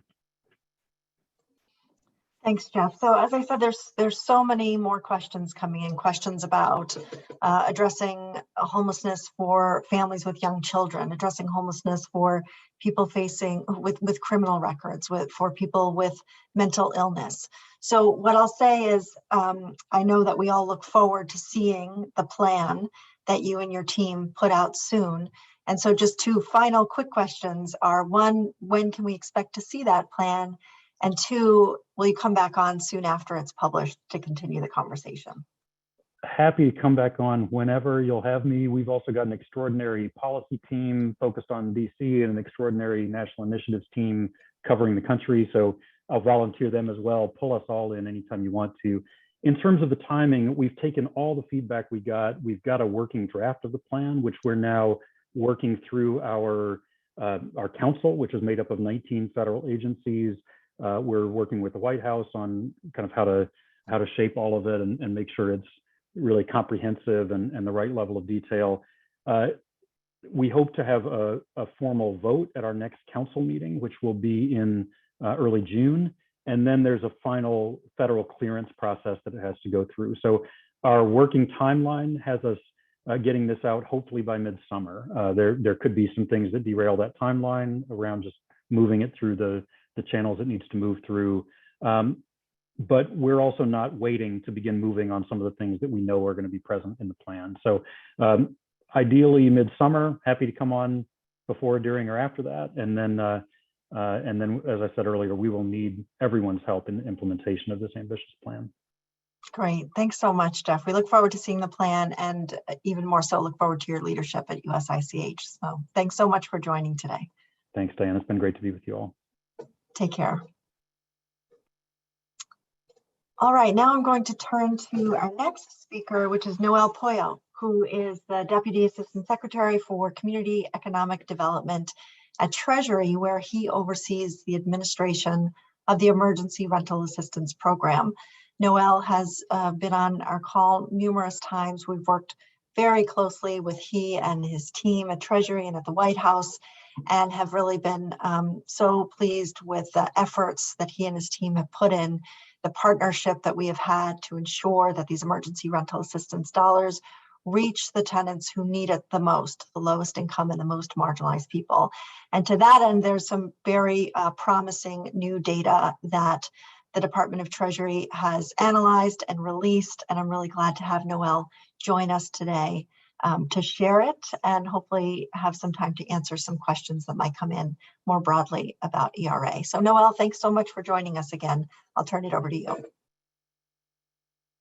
Thanks, Jeff. So as I said, there's so many more questions coming in, questions about addressing homelessness for families with young children, addressing homelessness for people facing with criminal records, for people with mental illness. So what I'll say is, I know that we all look forward to seeing the plan that you and your team put out soon. And so just two final quick questions are, one, when can we expect to see that plan? And two, will you come back on soon after it's published to continue the conversation? Happy to come back on whenever you'll have me. We've also got an extraordinary policy team focused on DC and an extraordinary national initiatives team covering the country. So I'll volunteer them as well. Pull us all in anytime you want to. In terms of the timing, we've taken all the feedback we got. We've got a working draft of the plan, which we're now working through our council, which is made up of 19 federal agencies. We're working with the White House on kind of how to shape all of it and make sure it's really comprehensive and the right level of detail. We hope to have a formal vote at our next council meeting, which will be in early June. And then there's a final federal clearance process that it has to go through. So our working timeline has us getting this out hopefully by midsummer. There could be some things that derail that timeline around just moving it through the channels it needs to move through. But we're also not waiting to begin moving on some of the things that we know are going to be present in the plan. So ideally midsummer, happy to come on before, during, or after that. And then, as I said earlier, we will need everyone's help in the implementation of this ambitious plan. Great. Thanks so much, Jeff. We look forward to seeing the plan, and even more so look forward to your leadership at USICH. So thanks so much for joining today. Thanks, Diane. It's been great to be with you all. Take care. All right, now I'm going to turn to our next speaker, which is Noel Poyo, who is the Deputy Assistant Secretary for Community Economic Development at Treasury, where he oversees the administration of the Emergency Rental Assistance Program. Noel has been on our call numerous times. We've worked very closely with he and his team at Treasury and at the White House, and have really been so pleased with the efforts that he and his team have put in, the partnership that we have had to ensure that these emergency rental assistance dollars reach the tenants who need it the most, the lowest income and the most marginalized people. And to that end, there's some very promising new data that the Department of Treasury has analyzed and released, and I'm really glad to have Noel join us today to share it and hopefully have some time to answer some questions that might come in more broadly about ERA. So Noel, thanks so much for joining us again. I'll turn it over to you.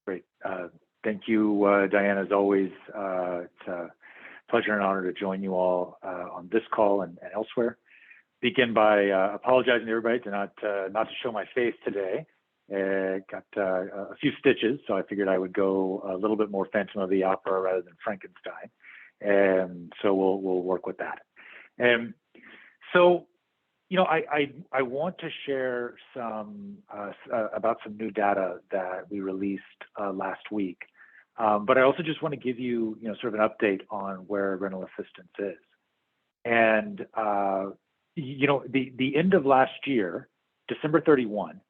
Great. Thank you, Diane, as always. It's a pleasure and honor to join you all on this call and elsewhere. Begin by apologizing to everybody to not to show my face today. Got a few stitches, so I figured I would go a little bit more Phantom of the Opera rather than Frankenstein, and so we'll work with that. So, you know, I want to share some about some new data that we released last week, but I also just want to give you, you know, sort of an update on where rental assistance is. And you know, the end of last year, December 31,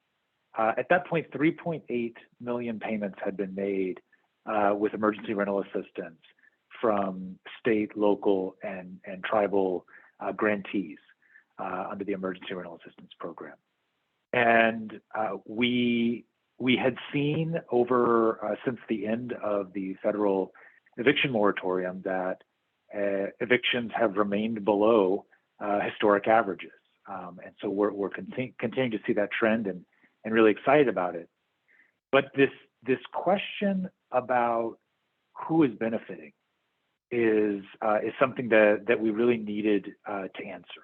at that point, 3.8 million payments had been made with emergency rental assistance from state, local, and tribal grantees under the Emergency Rental Assistance Program. And we had seen over since the end of the federal eviction moratorium that evictions have remained below historic averages. And so we're continuing to see that trend and really excited about it. But this question about who is benefiting is something that we really needed to answer.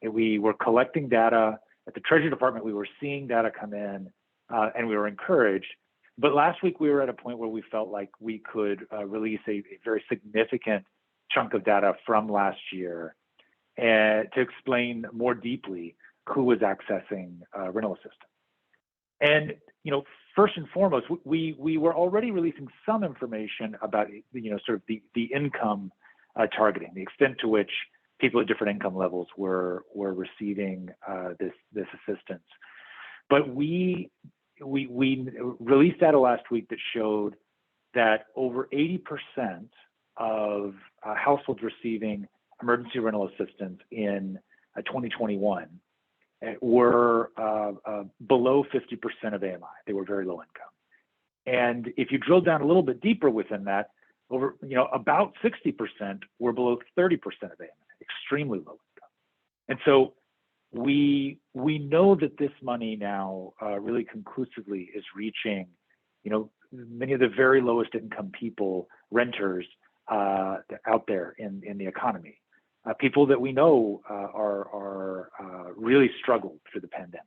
And we were collecting data at the Treasury Department. We were seeing data come in, and we were encouraged. But last week we were at a point where we felt like we could release a very significant chunk of data from last year to explain more deeply who was accessing rental assistance. And you know, first and foremost, we were already releasing some information about, you know, sort of the income targeting, the extent to which people at different income levels were receiving this assistance. But we released data last week that showed that over 80% of households receiving emergency rental assistance in 2021 were below 50% of AMI. They were very low income. And if you drill down a little bit deeper within that, over, you know, about 60% were below 30% of AMI, extremely low income. And so we know that this money now really conclusively is reaching, you know, many of the very lowest income people, renters out there in the economy. People that we know are really struggled through the pandemic.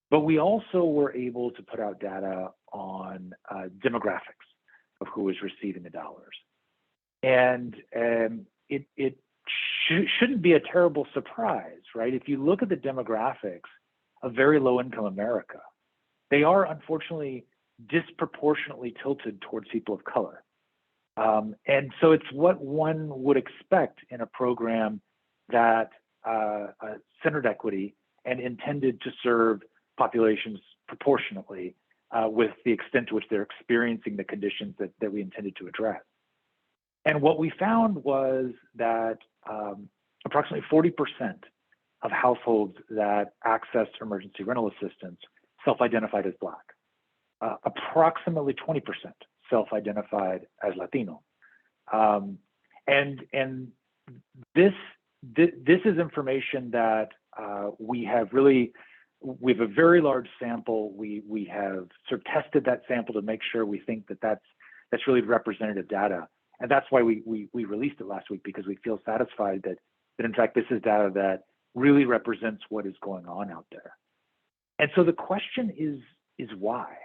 But we also were able to put out data on demographics of who is receiving the dollars. And it shouldn't be a terrible surprise, right? If you look at the demographics of very low income America, they are unfortunately disproportionately tilted towards people of color. And so it's what one would expect in a program that centered equity and intended to serve populations proportionately with the extent to which they're experiencing the conditions that we intended to address. And what we found was that approximately 40% of households that accessed emergency rental assistance self-identified as Black. Approximately 20% self-identified as Latino. And this is information that we have a very large sample. We have sort of tested that sample to make sure we think that that's really representative data. And that's why we released it last week, because we feel satisfied that in fact this is data that really represents what is going on out there. And so the question is why?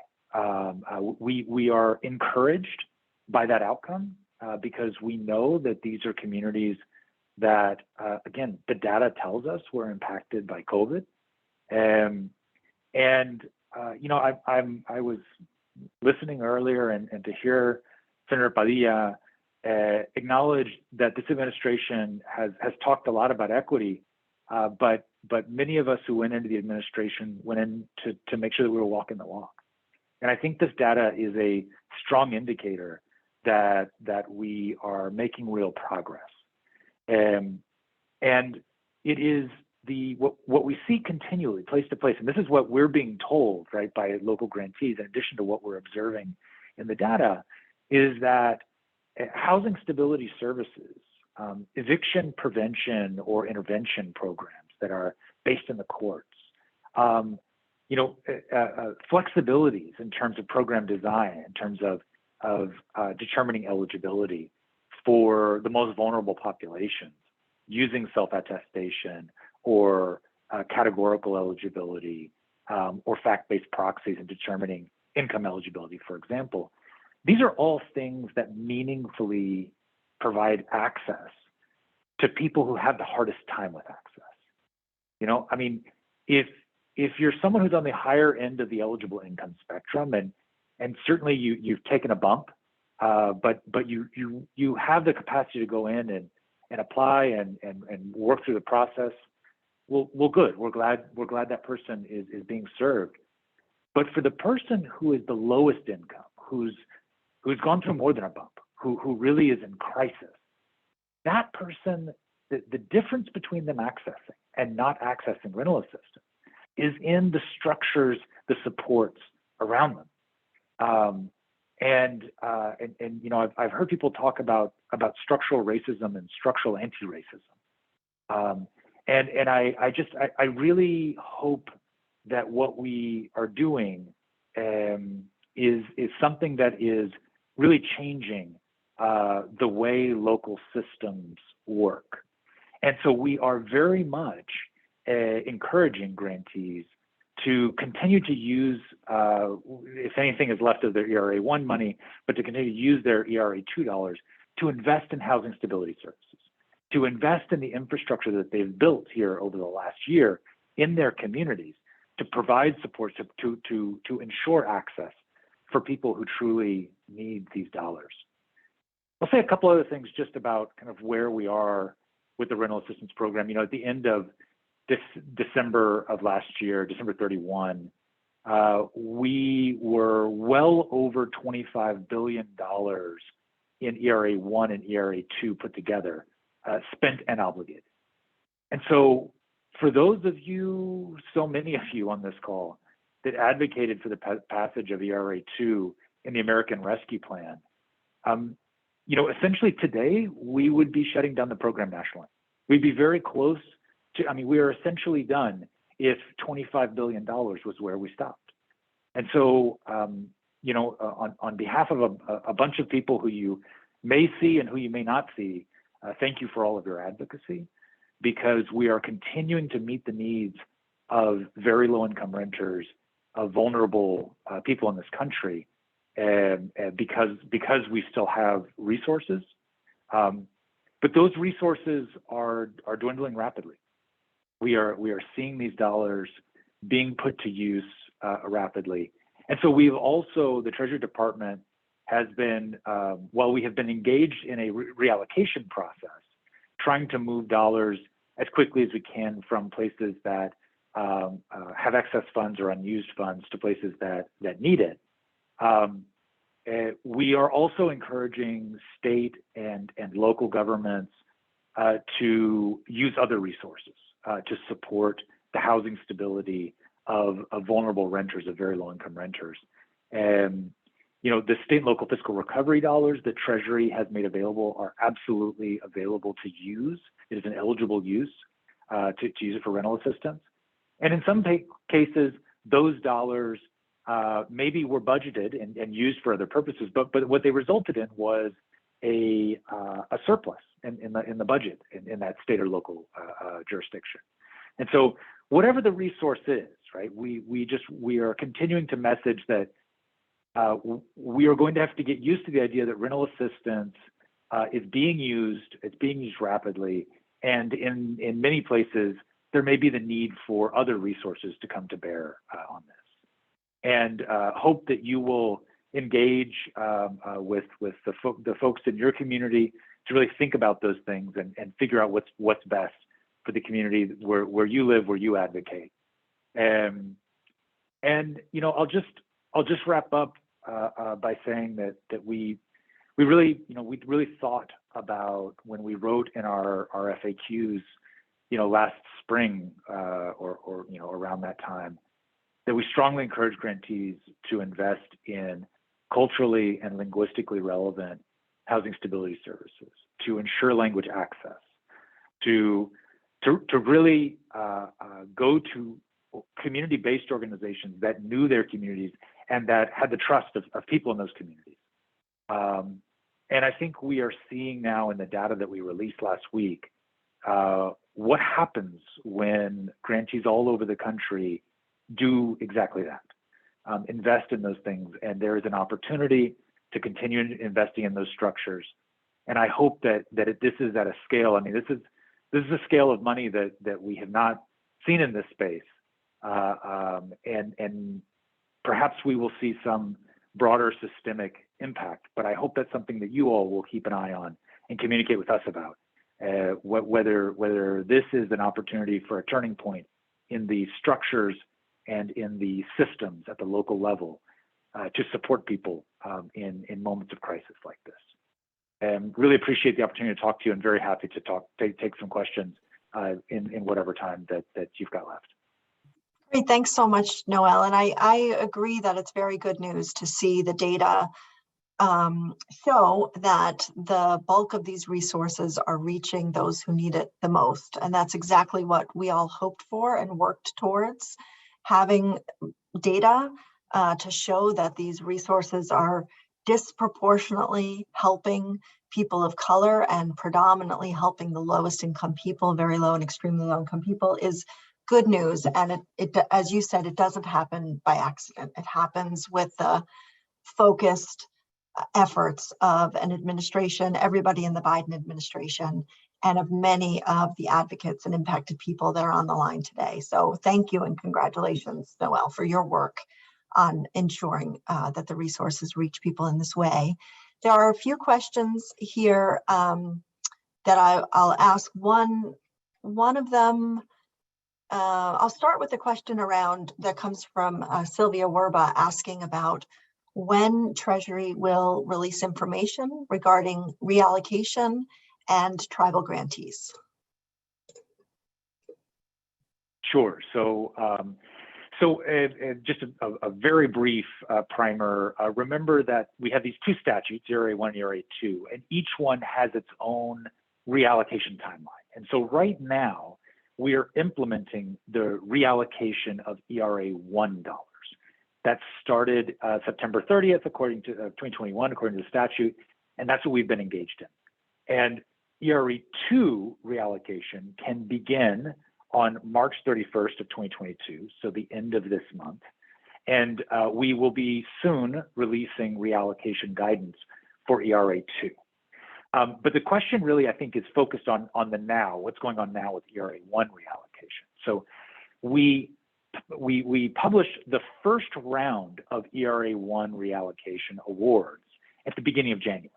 We are encouraged by that outcome because we know that these are communities that, again, the data tells us were impacted by COVID. You know, I was listening earlier and to hear Senator Padilla acknowledge that this administration has talked a lot about equity, but many of us who went into the administration went in to make sure that we were walking the walk. And I think this data is a strong indicator that we are making real progress. And it is what we see continually, place to place, and this is what we're being told, right, by local grantees, in addition to what we're observing in the data, is that housing stability services, eviction prevention or intervention programs that are based in the courts, you know, flexibilities in terms of program design, in terms of determining eligibility for the most vulnerable populations, using self-attestation or categorical eligibility or fact-based proxies in determining income eligibility, for example. These are all things that meaningfully provide access to people who have the hardest time with access. You know, I mean, if you're someone who's on the higher end of the eligible income spectrum, and certainly you've taken a bump, but you have the capacity to go in and apply and work through the process, well, good. We're glad that person is being served. But for the person who is the lowest income, who's gone through more than a bump, who really is in crisis, that person, the difference between them accessing and not accessing rental assistance is in the structures, the supports around them. And you know, I've heard people talk about structural racism and structural anti-racism. And I really hope that what we are doing is something that is really changing the way local systems work. And so we are very much encouraging grantees to continue to use, if anything is left of their ERA 1 money, but to continue to use their ERA 2 dollars to invest in housing stability services, to invest in the infrastructure that they've built here over the last year in their communities, to provide support to ensure access for people who truly need these dollars. I'll say a couple other things just about kind of where we are with the rental assistance program. You know, at the end of December of last year, December 31, we were well over $25 billion in ERA 1 and ERA 2 put together, spent and obligated. And so for those of you, so many of you on this call that advocated for the passage of ERA 2 in the American Rescue Plan, you know, essentially today we would be shutting down the program nationally. We'd be very close to, I mean, we are essentially done if $25 billion was where we stopped. And so, you know, on behalf of a bunch of people who you may see and who you may not see, thank you for all of your advocacy, because we are continuing to meet the needs of very low income renters, of vulnerable people in this country, because we still have resources. But those resources are dwindling rapidly. We are seeing these dollars being put to use rapidly. And so we've also, the Treasury Department has been, while we have been engaged in a reallocation process, trying to move dollars as quickly as we can from places that have excess funds or unused funds to places that need it. We are also encouraging state and local governments to use other resources to support the housing stability of vulnerable renters, of very low income renters. And, you know, the state and local fiscal recovery dollars that Treasury has made available are absolutely available to use. It is an eligible use to use it for rental assistance. And in some cases, those dollars maybe were budgeted and used for other purposes, but what they resulted in was a surplus in the budget in that state or local jurisdiction. And so whatever the resource is, right, we are continuing to message that we are going to have to get used to the idea that rental assistance is being used, it's being used rapidly, and in many places, there may be the need for other resources to come to bear on this. And hope that you will engage with the folks in your community to really think about those things and figure out what's best for the community where you live, where you advocate. And you know, I'll just wrap up by saying that we really thought about when we wrote in our FAQs, you know, last spring or you know, around that time, that we strongly encourage grantees to invest in culturally and linguistically relevant housing stability services, to ensure language access, to really go to community-based organizations that knew their communities and that had the trust of people in those communities. And I think we are seeing now in the data that we released last week, what happens when grantees all over the country do exactly that, invest in those things. And there is an opportunity to continue investing in those structures. And I hope that this is at a scale. I mean, this is a scale of money that we have not seen in this space, and perhaps we will see some broader systemic impact. But I hope that's something that you all will keep an eye on and communicate with us about, whether this is an opportunity for a turning point in the structures and in the systems at the local level to support people in moments of crisis like this. And really appreciate the opportunity to talk to you, and very happy to take some questions in whatever time that you've got left. Great, thanks so much, Noel. And I agree that it's very good news to see the data show that the bulk of these resources are reaching those who need it the most. And that's exactly what we all hoped for and worked towards, having data to show that these resources are disproportionately helping people of color and predominantly helping the lowest income people, very low and extremely low income people, is good news. And it, as you said, it doesn't happen by accident. It happens with the focused efforts of an administration, everybody in the Biden administration, and of many of the advocates and impacted people that are on the line today. So thank you and congratulations, Noel, for your work on ensuring that the resources reach people in this way. There are a few questions here that I'll ask. One of them, I'll start with a question around that comes from Sylvia Werba, asking about when Treasury will release information regarding reallocation and tribal grantees. Sure. So just a very brief primer. Remember that we have these two statutes, ERA 1 and ERA 2, and each one has its own reallocation timeline. And so right now, we are implementing the reallocation of ERA 1 dollars. That started September 30th, according to 2021, according to the statute, and that's what we've been engaged in. And ERA 2 reallocation can begin on March 31st of 2022, so the end of this month. And we will be soon releasing reallocation guidance for ERA 2. But the question really, I think, is focused on the now, what's going on now with ERA 1 reallocation. So we published the first round of ERA 1 reallocation awards at the beginning of January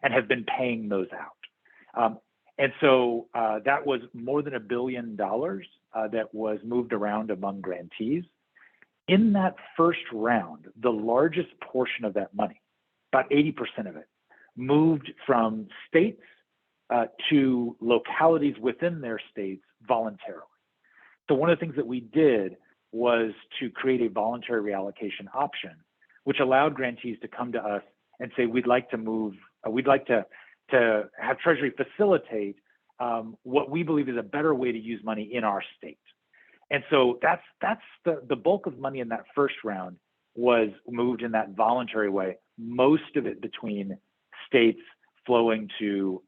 and have been paying those out. And so that was more than $1 billion that was moved around among grantees. In that first round, the largest portion of that money, about 80% of it, moved from states to localities within their states voluntarily. So one of the things that we did was to create a voluntary reallocation option, which allowed grantees to come to us and say, we'd like to move, we'd like to have Treasury facilitate what we believe is a better way to use money in our state. And so that's the bulk of money in that first round was moved in that voluntary way, most of it between states flowing to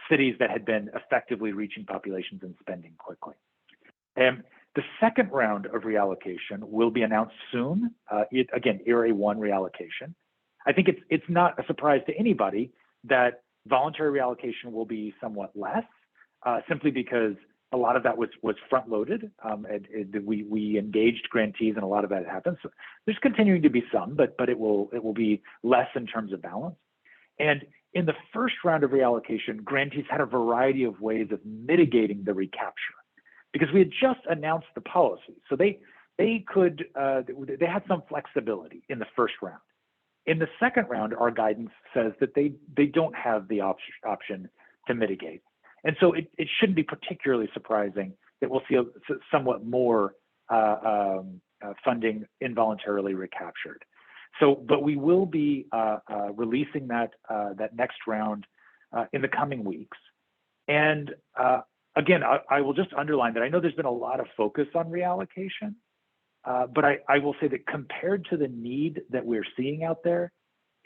cities that had been effectively reaching populations and spending quickly. And the second round of reallocation will be announced soon. Again, ERA 1 reallocation. I think it's not a surprise to anybody that voluntary reallocation will be somewhat less, simply because a lot of that was front-loaded. We engaged grantees, and a lot of that happens. So there's continuing to be some, but it will be less in terms of balance. And in the first round of reallocation, grantees had a variety of ways of mitigating the recapture, because we had just announced the policy. So they had some flexibility in the first round. In the second round, our guidance says that they don't have the option to mitigate. And so it shouldn't be particularly surprising that we'll see somewhat more funding involuntarily recaptured. So, but we will be releasing that next round in the coming weeks. And again, I will just underline that I know there's been a lot of focus on reallocation, but I will say that compared to the need that we're seeing out there,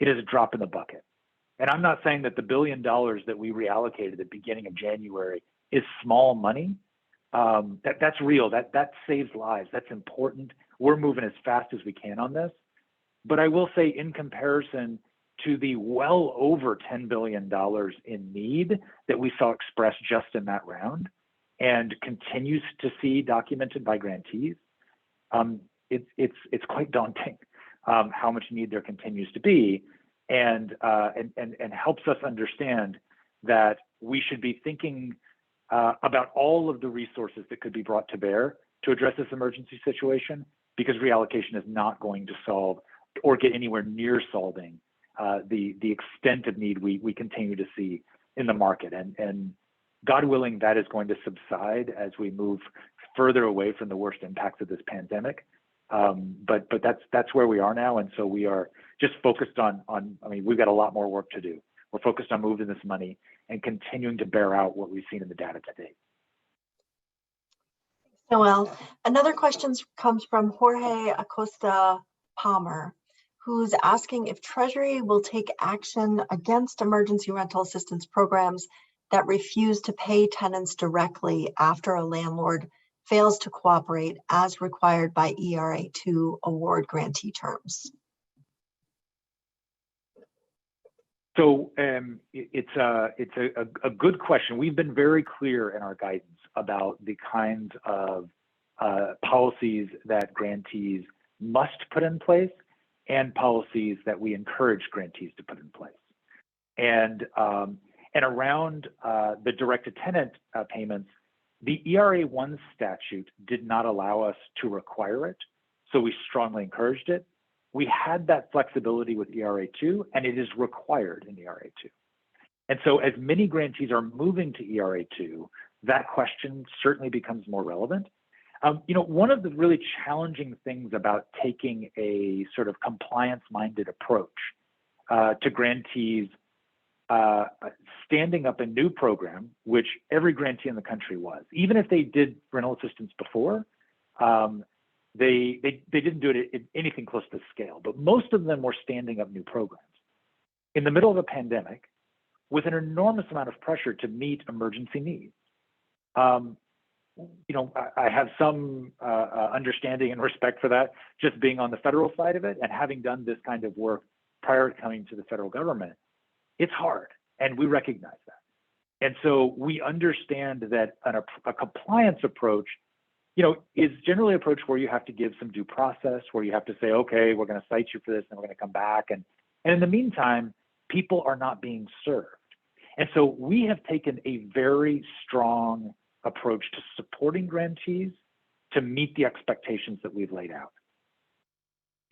it is a drop in the bucket. And I'm not saying that the $1 billion that we reallocated at the beginning of January is small money. That's real, that saves lives, that's important. We're moving as fast as we can on this. But I will say, in comparison to the well over $10 billion in need that we saw expressed just in that round and continues to see documented by grantees, it's quite daunting how much need there continues to be, and helps us understand that we should be thinking about all of the resources that could be brought to bear to address this emergency situation, because reallocation is not going to solve or get anywhere near solving the extent of need we continue to see in the market. And God willing, that is going to subside as we move further away from the worst impacts of this pandemic. But that's where we are now. And so we are just focused on, I mean, we've got a lot more work to do. We're focused on moving this money and continuing to bear out what we've seen in the data to date. Noel, another question comes from Jorge Acosta Palmer, who's asking if Treasury will take action against emergency rental assistance programs that refuse to pay tenants directly after a landlord fails to cooperate as required by ERA2 award grantee terms. So it's a good question. We've been very clear in our guidance about the kinds of policies that grantees must put in place and policies that we encourage grantees to put in place. And around the direct-to-tenant payments, the ERA1 statute did not allow us to require it, so we strongly encouraged it. We had that flexibility with ERA2, and it is required in ERA2. And so as many grantees are moving to ERA2, that question certainly becomes more relevant. You know, one of the really challenging things about taking a sort of compliance-minded approach to grantees standing up a new program, which every grantee in the country was, even if they did rental assistance before, they didn't do it at anything close to scale, but most of them were standing up new programs in the middle of a pandemic with an enormous amount of pressure to meet emergency needs. You know, I have some understanding and respect for that, just being on the federal side of it and having done this kind of work prior to coming to the federal government. It's hard, and we recognize that. And so we understand that a compliance approach, you know, is generally an approach where you have to give some due process, where you have to say, okay, we're going to cite you for this and we're going to come back. And in the meantime, people are not being served. And so we have taken a very strong approach to supporting grantees to meet the expectations that we've laid out.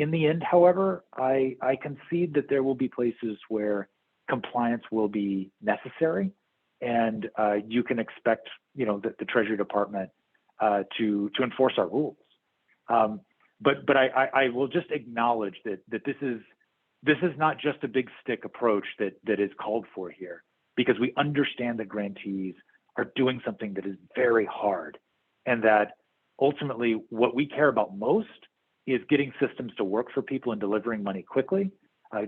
In the end, however, I concede that there will be places where compliance will be necessary, and you can expect, you know, the Treasury Department to enforce our rules. But I will just acknowledge that this is not just a big stick approach that is called for here, because we understand that grantees are doing something that is very hard, and that ultimately what we care about most is getting systems to work for people and delivering money quickly,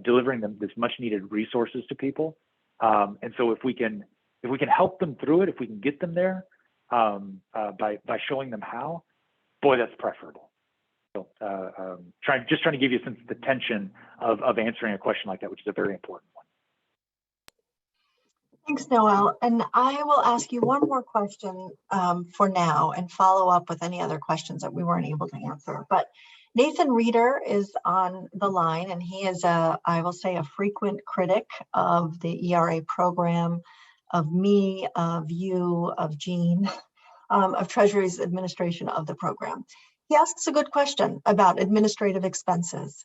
delivering them this much needed resources to people. And so if we can help them through it, if we can get them there by showing them how, boy, that's preferable. So just trying to give you a sense of the tension of answering a question like that, which is a very important one. Thanks, Noel. And I will ask you one more question for now and follow up with any other questions that we weren't able to answer. But Nathan Reeder is on the line, and he is I will say, a frequent critic of the ERA program, of me, of you, of Jean, of Treasury's administration of the program. He asks a good question about administrative expenses.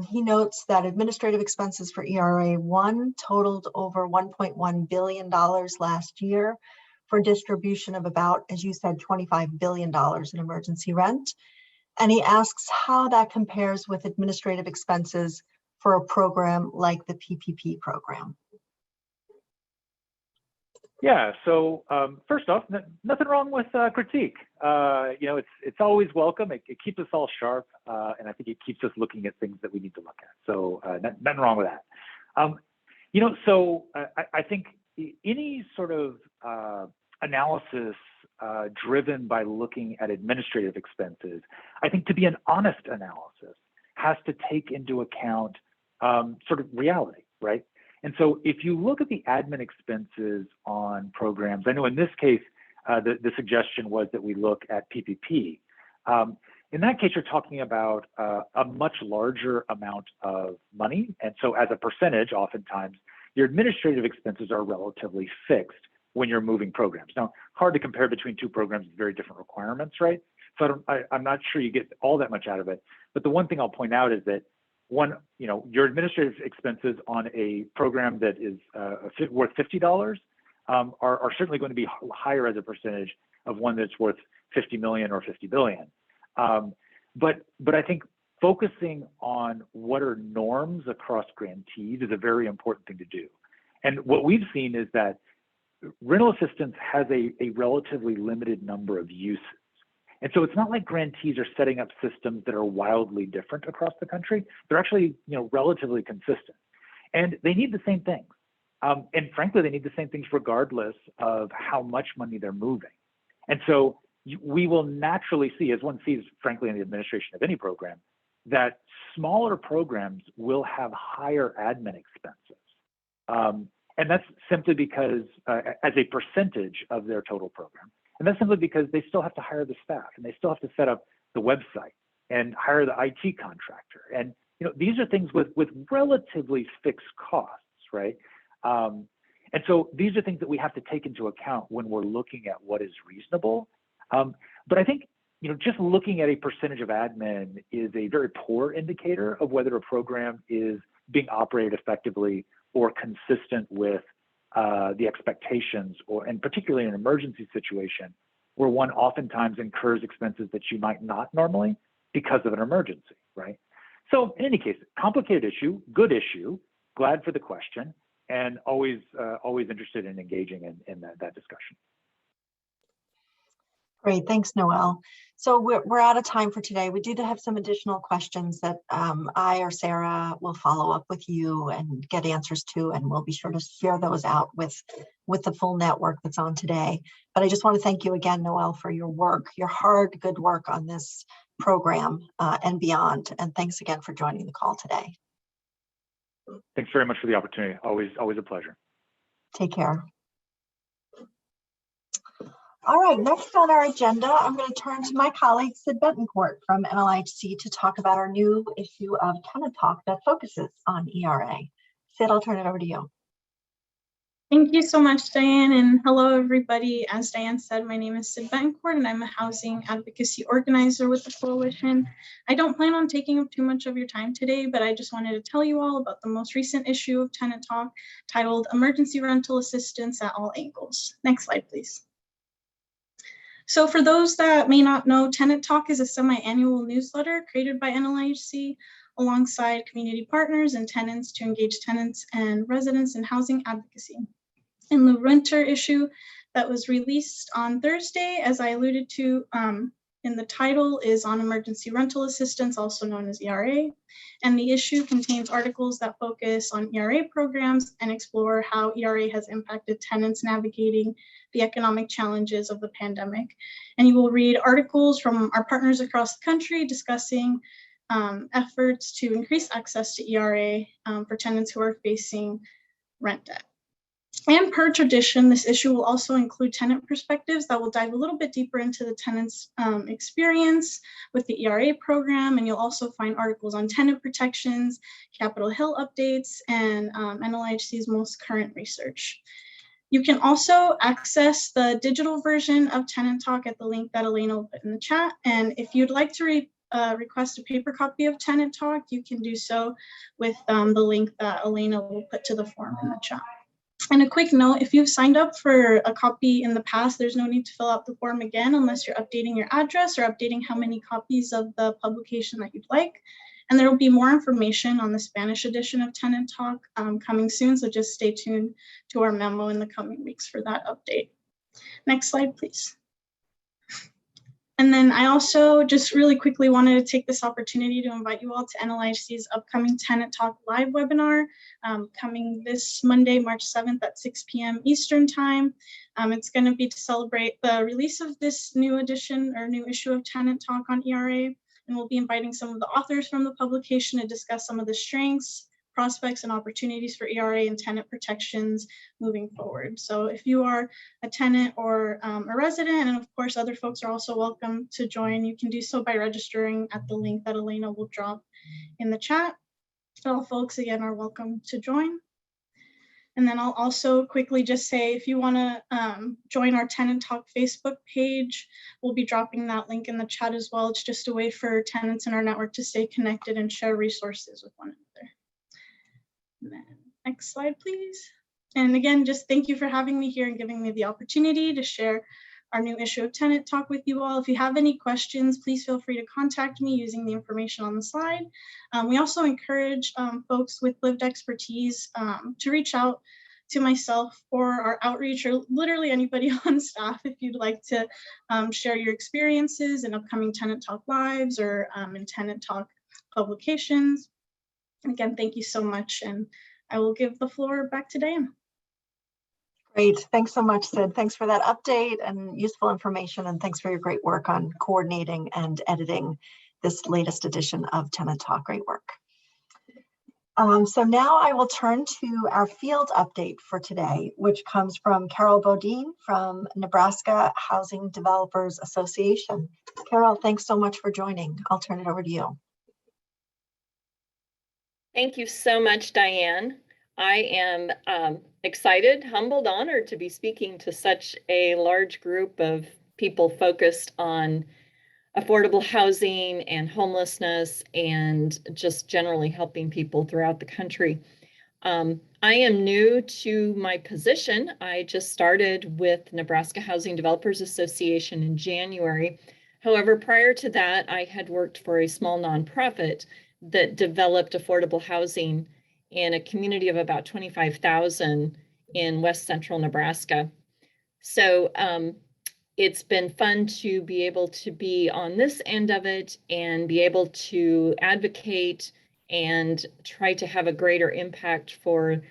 He notes that administrative expenses for ERA1 totaled over $1.1 billion last year for distribution of about, as you said, $25 billion in emergency rent. And he asks how that compares with administrative expenses for a program like the PPP program. Yeah, so first off, nothing wrong with critique. You know, it's always welcome. It keeps us all sharp, and I think it keeps us looking at things that we need to look at. So nothing wrong with that. You know, so I think any sort of analysis driven by looking at administrative expenses, I think, to be an honest analysis, has to take into account sort of reality. right? And so if you look at the admin expenses on programs, I know in this case, the suggestion was that we look at PPP. In that case, you're talking about a much larger amount of money. And so as a percentage, oftentimes, your administrative expenses are relatively fixed when you're moving programs. Now, hard to compare between two programs with very different requirements, right? So I'm not sure you get all that much out of it. But the one thing I'll point out is that your administrative expenses on a program that is worth $50 are certainly going to be higher as a percentage of one that's worth 50 million or 50 billion. But I think focusing on what are norms across grantees is a very important thing to do. And what we've seen is that rental assistance has a relatively limited number of uses. And so it's not like grantees are setting up systems that are wildly different across the country. They're actually, relatively consistent. And they need the same things. And frankly, they need the same things regardless of how much money they're moving. And so we will naturally see, as one sees, frankly, in the administration of any program, that smaller programs will have higher admin expenses. And that's simply because, as a percentage of their total program, and that's simply because they still have to hire the staff and they still have to set up the website and hire the IT contractor. And these are things with relatively fixed costs, right? And so these are things that we have to take into account when we're looking at what is reasonable. But I think just looking at a percentage of admin is a very poor indicator of whether a program is being operated effectively or consistent with the expectations, and particularly in an emergency situation where one oftentimes incurs expenses that you might not normally because of an emergency, right? So in any case, complicated issue, good issue, glad for the question, and always interested in engaging in that discussion. Great, thanks, Noel. So we're out of time for today. We do have some additional questions that I or Sarah will follow up with you and get answers to, and we'll be sure to share those out with the full network that's on today. But I just want to thank you again, Noel, for your work, your hard, good work on this program and beyond. And thanks again for joining the call today. Thanks very much for the opportunity. Always a pleasure. Take care. All right, next on our agenda, I'm going to turn to my colleague, Sid Betancourt from NLIHC to talk about our new issue of Tenant Talk that focuses on ERA. Sid, I'll turn it over to you. Thank you so much, Diane, and hello, everybody. As Diane said, my name is Sid Betancourt, and I'm a housing advocacy organizer with the Coalition. I don't plan on taking up too much of your time today, but I just wanted to tell you all about the most recent issue of Tenant Talk titled Emergency Rental Assistance at All Angles. Next slide, please. So for those that may not know, Tenant Talk is a semi-annual newsletter created by NLIHC alongside community partners and tenants to engage tenants and residents in housing advocacy. In the winter issue that was released on Thursday, as I alluded to in the title, is on emergency rental assistance, also known as ERA. And the issue contains articles that focus on ERA programs and explore how ERA has impacted tenants navigating the economic challenges of the pandemic. And you will read articles from our partners across the country discussing efforts to increase access to ERA for tenants who are facing rent debt. And per tradition, this issue will also include tenant perspectives that will dive a little bit deeper into the tenant's experience with the ERA program. And you'll also find articles on tenant protections, Capitol Hill updates, and NLIHC's most current research. You can also access the digital version of Tenant Talk at the link that Elena will put in the chat. And if you'd like to request a paper copy of Tenant Talk, you can do so with the link that Elena will put to the form in the chat. And a quick note, if you've signed up for a copy in the past, there's no need to fill out the form again unless you're updating your address or updating how many copies of the publication that you'd like. And there will be more information on the Spanish edition of Tenant Talk coming soon, so just stay tuned to our memo in the coming weeks for that update. Next slide, please. And then I also just really quickly wanted to take this opportunity to invite you all to NLIHC's upcoming Tenant Talk live webinar coming this Monday, March 7th at 6 p.m. Eastern time. It's going to be to celebrate the release of this new edition or new issue of Tenant Talk on ERA. And we'll be inviting some of the authors from the publication to discuss some of the strengths, prospects and opportunities for ERA and tenant protections moving forward. So if you are a tenant or a resident, and of course other folks are also welcome to join, you can do so by registering at the link that Elena will drop in the chat. All folks again are welcome to join. And then I'll also quickly just say, if you want to join our Tenant Talk Facebook page, we'll be dropping that link in the chat as well. It's just a way for tenants in our network to stay connected and share resources with one another. And then next slide, please. And again, just thank you for having me here and giving me the opportunity to share our new issue of Tenant Talk with you all. If you have any questions, please feel free to contact me using the information on the slide. We also encourage folks with lived expertise to reach out to myself or our outreach, or literally anybody on staff if you'd like to share your experiences in upcoming Tenant Talk Lives or in Tenant Talk publications. And again, thank you so much. And I will give the floor back to Diane. Great. Thanks so much, Sid. Thanks for that update and useful information. And thanks for your great work on coordinating and editing this latest edition of Tenant Talk. Great work. So now I will turn to our field update for today, which comes from Carol Bodine from Nebraska Housing Developers Association. Carol, thanks so much for joining. I'll turn it over to you. Thank you so much, Diane. I am excited, humbled, honored to be speaking to such a large group of people focused on affordable housing and homelessness and just generally helping people throughout the country. I am new to my position. I just started with Nebraska Housing Developers Association in January. However, prior to that, I had worked for a small nonprofit that developed affordable housing in a community of about 25,000 in West Central Nebraska. So it's been fun to be able to be on this end of it and be able to advocate and try to have a greater impact for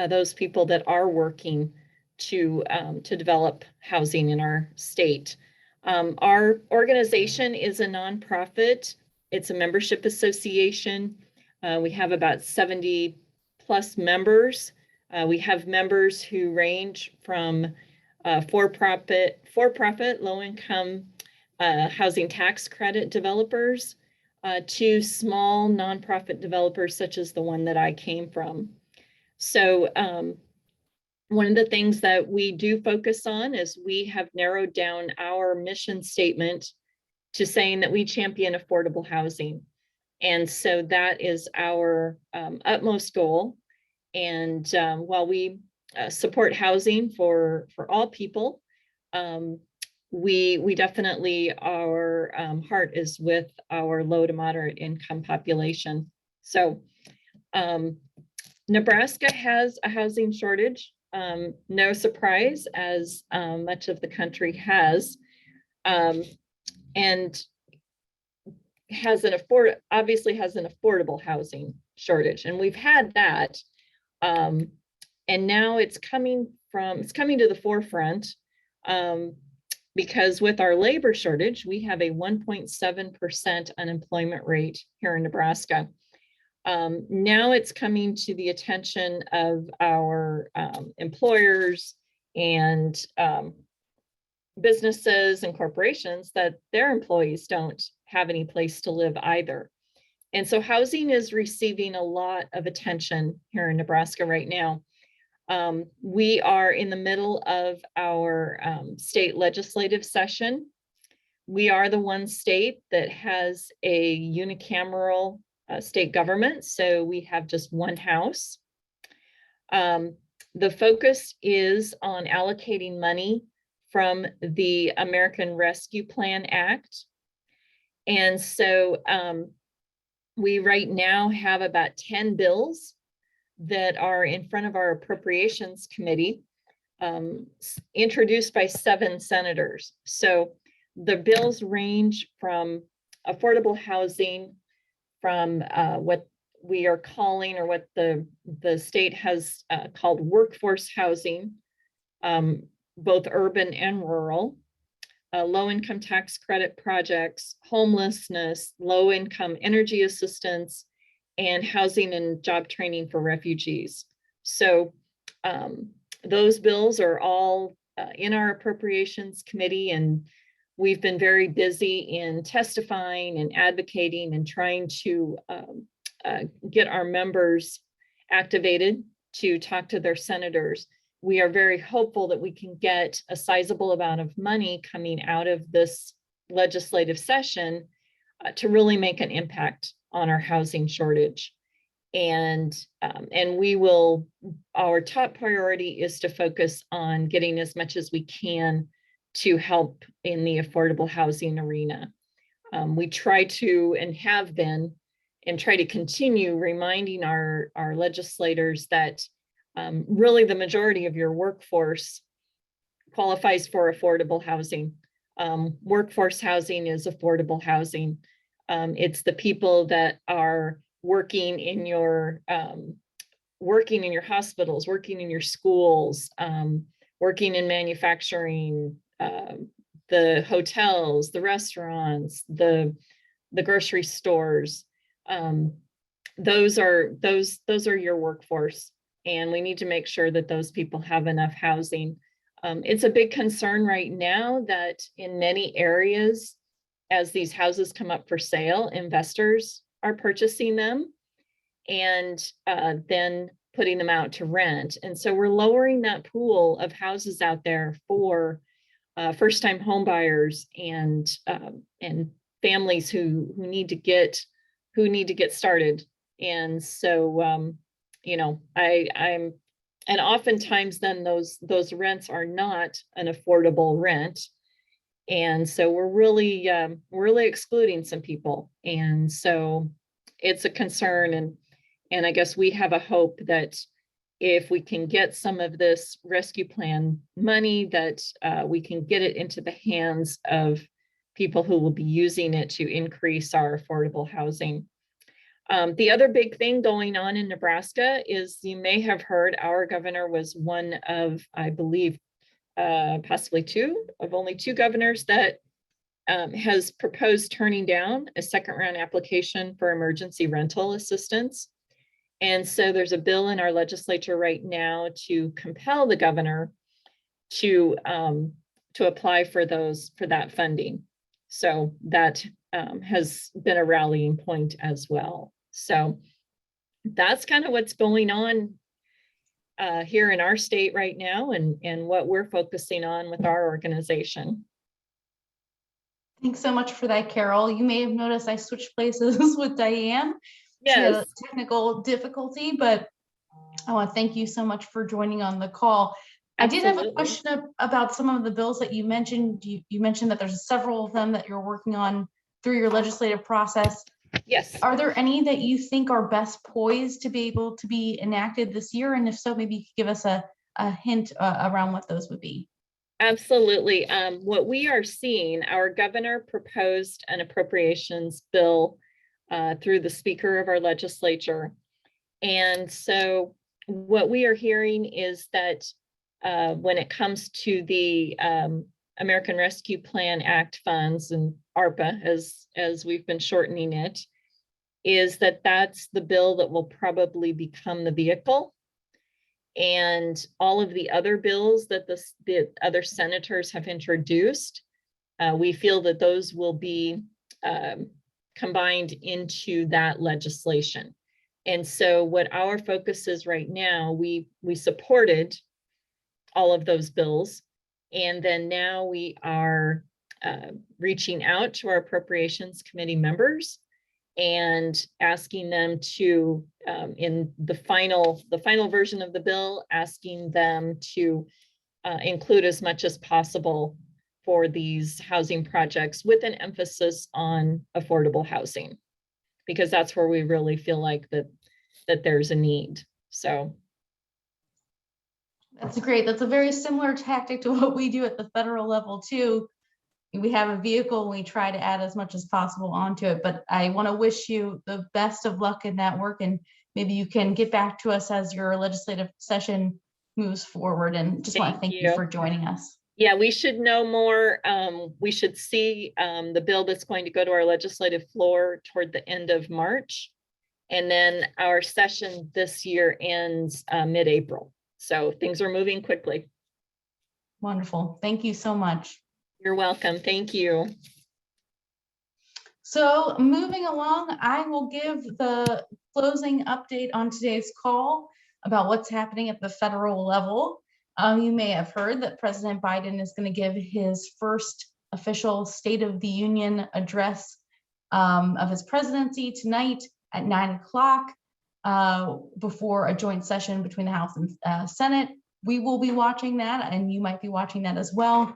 those people that are working to develop housing in our state. Our organization is a nonprofit. It's a membership association. We have about 70 plus members. We have members who range from for-profit, low-income housing tax credit developers to small nonprofit developers such as the one that I came from. So one of the things that we do focus on is we have narrowed down our mission statement to saying that we champion affordable housing. And so that is our utmost goal. And while we support housing for all people, we definitely, our heart is with our low to moderate income population. So Nebraska has a housing shortage, no surprise, as much of the country has, and obviously has an affordable housing shortage, and we've had that, and now it's coming to the forefront because with our labor shortage, we have a 1.7% unemployment rate here in Nebraska. Now it's coming to the attention of our employers and businesses and corporations that their employees don't have any place to live either. And so housing is receiving a lot of attention here in Nebraska right now. We are in the middle of our state legislative session. We are the one state that has a unicameral state government, so we have just one house. The focus is on allocating money from the American Rescue Plan Act. And so we right now have about 10 bills that are in front of our Appropriations Committee, introduced by 7 senators. So the bills range from affordable housing, from what we are calling, or what the state has called workforce housing, both urban and rural, low-income tax credit projects, homelessness, low-income energy assistance, and housing and job training for refugees. So those bills are all in our appropriations committee, and we've been very busy in testifying and advocating and trying to get our members activated to talk to their senators. We are very hopeful that we can get a sizable amount of money coming out of this legislative session to really make an impact on our housing shortage. And we will, our top priority is to focus on getting as much as we can to help in the affordable housing arena. We try to, and have been, and try to continue reminding our legislators that really the majority of your workforce qualifies for affordable housing. Workforce housing is affordable housing. It's the people that are working in your hospitals, working in your schools, working in manufacturing, the hotels, the restaurants, the grocery stores. Those are your workforce, and we need to make sure that those people have enough housing. It's a big concern right now that in many areas, as these houses come up for sale, investors are purchasing them and then putting them out to rent. And so we're lowering that pool of houses out there for first-time home buyers and families who need to get started. And so you know, and oftentimes then those rents are not an affordable rent. And so we're really excluding some people. And so it's a concern. And I guess we have a hope that if we can get some of this rescue plan money, that we can get it into the hands of people who will be using it to increase our affordable housing. The other big thing going on in Nebraska is, you may have heard, our governor was one of, I believe, possibly only two governors that has proposed turning down a second round application for emergency rental assistance. And so there's a bill in our legislature right now to compel the governor to apply for that funding. So that has been a rallying point as well. So that's kind of what's going on here in our state right now, and what we're focusing on with our organization. Thanks so much for that, Carol. You may have noticed I switched places with Diane. Yes. She had a technical difficulty, but I want to thank you so much for joining on the call. Absolutely. I did have a question about some of the bills that you mentioned. You mentioned that there's several of them that you're working on through your legislative process. Yes. Are there any that you think are best poised to be able to be enacted this year? And if so, maybe you could give us a hint around what those would be. Absolutely. What we are seeing, our governor proposed an appropriations bill through the speaker of our legislature. And so what we are hearing is that when it comes to the American Rescue Plan Act funds, and ARPA, as we've been shortening it, is that's the bill that will probably become the vehicle. And all of the other bills that the other senators have introduced, we feel that those will be combined into that legislation. And so what our focus is right now, we supported all of those bills. And then now we are reaching out to our appropriations committee members and asking them to, in the final version of the bill, asking them to include as much as possible for these housing projects, with an emphasis on affordable housing, because that's where we really feel like that there's a need. So that's great. That's a very similar tactic to what we do at the federal level too. We have a vehicle and we try to add as much as possible onto it, but I want to wish you the best of luck in that work, and maybe you can get back to us as your legislative session moves forward. And just want to thank you for joining us. Yeah, we should know more. We should see the bill that's going to go to our legislative floor toward the end of March. And then our session this year ends mid-April. So things are moving quickly. Wonderful. Thank you so much. You're welcome. Thank you. So moving along, I will give the closing update on today's call about what's happening at the federal level. You may have heard that President Biden is going to give his first official State of the Union address of his presidency tonight at 9 o'clock before a joint session between the House and Senate. We will be watching that, and you might be watching that as well.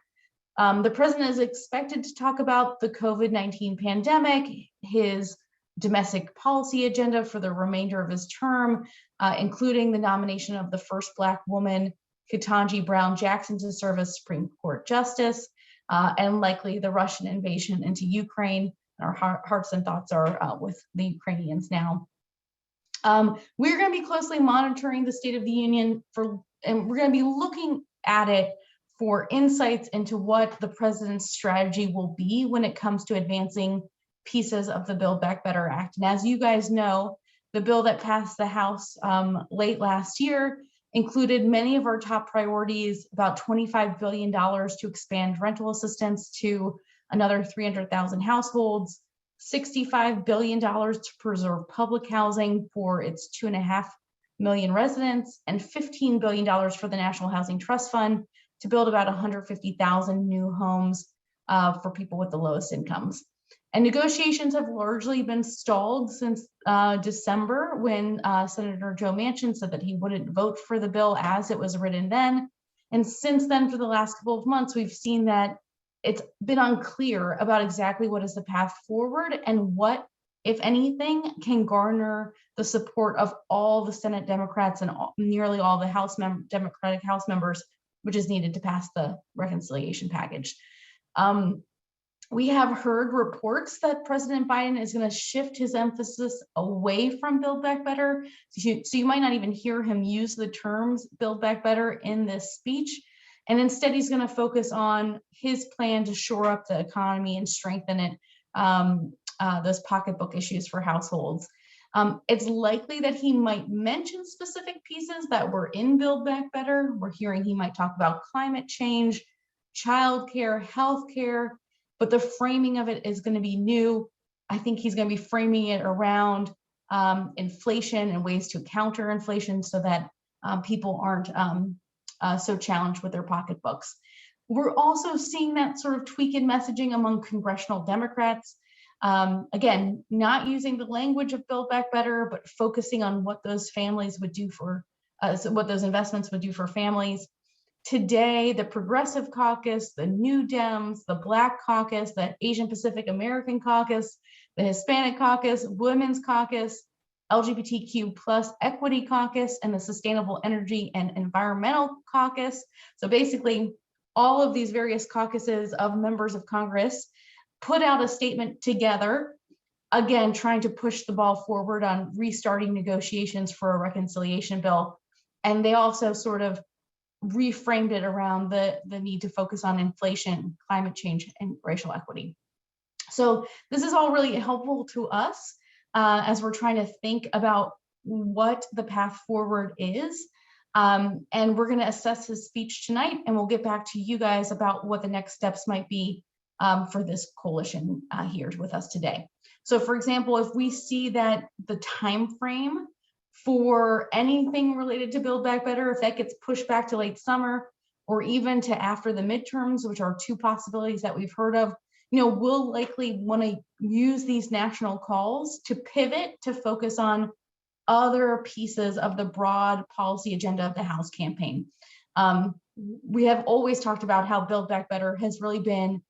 The president is expected to talk about the COVID-19 pandemic, his domestic policy agenda for the remainder of his term, including the nomination of the first Black woman, Ketanji Brown Jackson, to serve as Supreme Court Justice, and likely the Russian invasion into Ukraine. Our hearts and thoughts are with the Ukrainians now. We're going to be closely monitoring the State of the Union and we're going to be looking at it for insights into what the president's strategy will be when it comes to advancing pieces of the Build Back Better Act. And as you guys know, the bill that passed the House late last year included many of our top priorities, about $25 billion to expand rental assistance to another 300,000 households, $65 billion to preserve public housing for its 2.5 million residents, and $15 billion for the National Housing Trust Fund to build about 150,000 new homes for people with the lowest incomes. And negotiations have largely been stalled since December, when Senator Joe Manchin said that he wouldn't vote for the bill as it was written then. And since then, for the last couple of months, we've seen that it's been unclear about exactly what is the path forward and what, if anything, can garner the support of all the Senate Democrats and nearly all the Democratic House members, which is needed to pass the reconciliation package. We have heard reports that President Biden is going to shift his emphasis away from Build Back Better. So you might not even hear him use the terms Build Back Better in this speech. And instead, he's going to focus on his plan to shore up the economy and strengthen it, those pocketbook issues for households. It's likely that he might mention specific pieces that were in Build Back Better. We're hearing he might talk about climate change, childcare, healthcare, but the framing of it is going to be new. I think he's going to be framing it around inflation and ways to counter inflation so that people aren't so challenged with their pocketbooks. We're also seeing that sort of tweak in messaging among congressional Democrats. Again, not using the language of Build Back Better, but focusing on what those families would do for, what those investments would do for families. Today, the Progressive Caucus, the New Dems, the Black Caucus, the Asian Pacific American Caucus, the Hispanic Caucus, Women's Caucus, LGBTQ plus Equity Caucus, and the Sustainable Energy and Environmental Caucus. So basically, all of these various caucuses of members of Congress put out a statement together, again, trying to push the ball forward on restarting negotiations for a reconciliation bill. And they also sort of reframed it around the need to focus on inflation, climate change, and racial equity. So this is all really helpful to us as we're trying to think about what the path forward is. And we're going to assess his speech tonight, and we'll get back to you guys about what the next steps might be for this coalition here with us today. So for example, if we see that the time frame for anything related to Build Back Better, if that gets pushed back to late summer or even to after the midterms, which are two possibilities that we've heard of, we'll likely want to use these national calls to pivot to focus on other pieces of the broad policy agenda of the House campaign. We have always talked about how Build Back Better has really been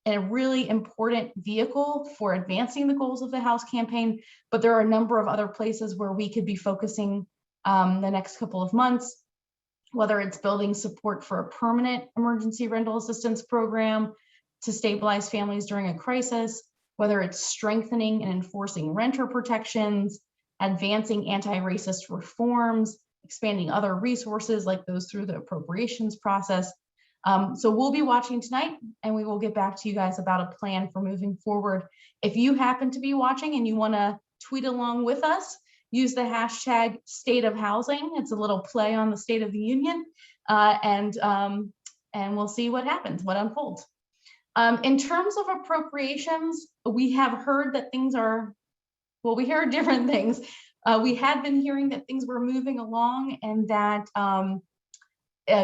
a really important vehicle for advancing the goals of the House campaign, but there are a number of other places where we could be focusing the next couple of months, whether it's building support for a permanent emergency rental assistance program to stabilize families during a crisis, whether it's strengthening and enforcing renter protections, advancing anti-racist reforms, expanding other resources like those through the appropriations process. So we'll be watching tonight, and we will get back to you guys about a plan for moving forward. If you happen to be watching and you want to tweet along with us, use the hashtag state of housing. It's a little play on the State of the Union, and we'll see what happens, what unfolds. In terms of appropriations, we have heard that things are, well, we heard different things. We had been hearing that things were moving along and that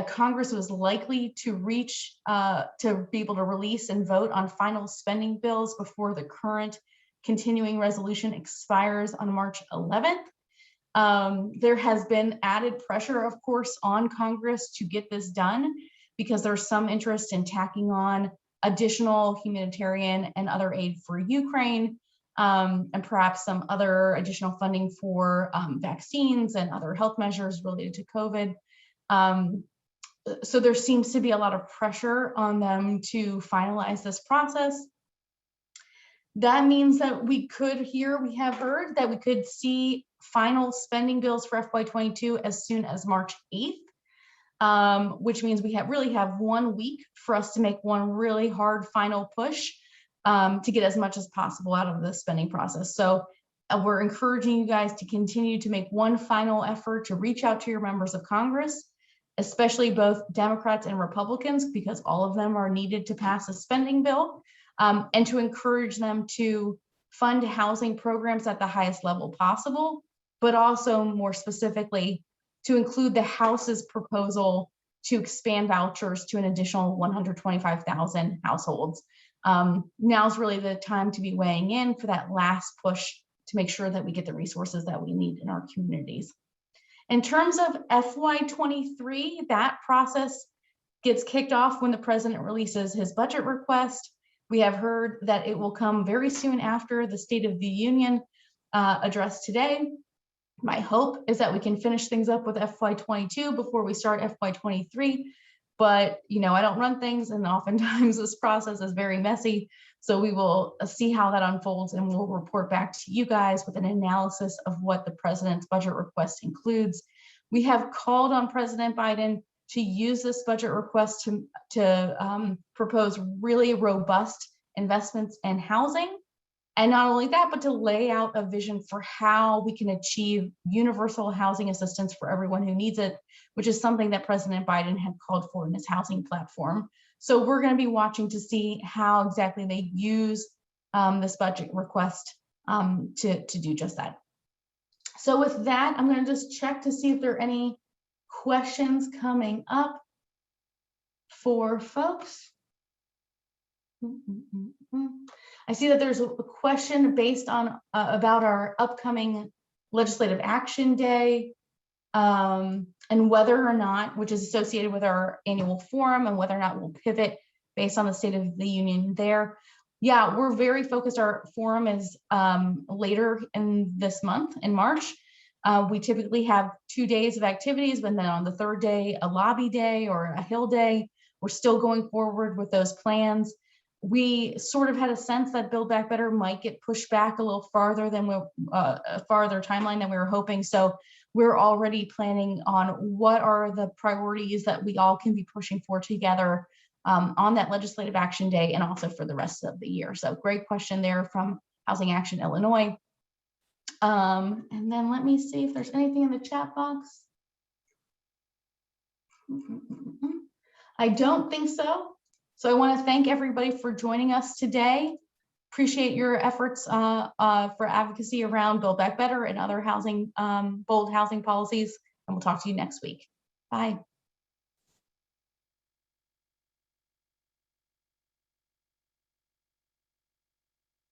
Congress was likely to reach, to be able to release and vote on final spending bills before the current continuing resolution expires on March 11th. There has been added pressure, of course, on Congress to get this done because there's some interest in tacking on additional humanitarian and other aid for Ukraine, and perhaps some other additional funding for vaccines and other health measures related to COVID. So there seems to be a lot of pressure on them to finalize this process. That means that we have heard that we could see final spending bills for FY22 as soon as March 8th, which means we really have 1 week for us to make one really hard final push to get as much as possible out of the spending process. So we're encouraging you guys to continue to make one final effort to reach out to your members of Congress, especially both Democrats and Republicans, because all of them are needed to pass a spending bill, and to encourage them to fund housing programs at the highest level possible, but also more specifically to include the House's proposal to expand vouchers to an additional 125,000 households. Now's really the time to be weighing in for that last push to make sure that we get the resources that we need in our communities. In terms of FY23, that process gets kicked off when the president releases his budget request. We have heard that it will come very soon after the State of the Union address today. My hope is that we can finish things up with FY22 before we start FY23. But, you know, I don't run things, and oftentimes this process is very messy. So we will see how that unfolds, and we'll report back to you guys with an analysis of what the president's budget request includes. We have called on President Biden to use this budget request to propose really robust investments in housing. And not only that, but to lay out a vision for how we can achieve universal housing assistance for everyone who needs it, which is something that President Biden had called for in his housing platform. So we're going to be watching to see how exactly they use this budget request to do just that. So with that, I'm going to just check to see if there are any questions coming up for folks. I see that there's a question based on about our upcoming legislative action day, and whether or not, which is associated with our annual forum, and whether or not we'll pivot based on the State of the Union there. Yeah, we're very focused. Our forum is later in this month, in March. We typically have 2 days of activities, but then on the third day, a lobby day or a Hill day. We're still going forward with those plans. We sort of had a sense that Build Back Better might get pushed back a little farther than a farther timeline than we were hoping. So we're already planning on what are the priorities that we all can be pushing for together on that legislative action day and also for the rest of the year. So great question there from Housing Action Illinois. And then let me see if there's anything in the chat box. I don't think so. So I want to thank everybody for joining us today. Appreciate your efforts for advocacy around Build Back Better and other housing, bold housing policies. And we'll talk to you next week. Bye.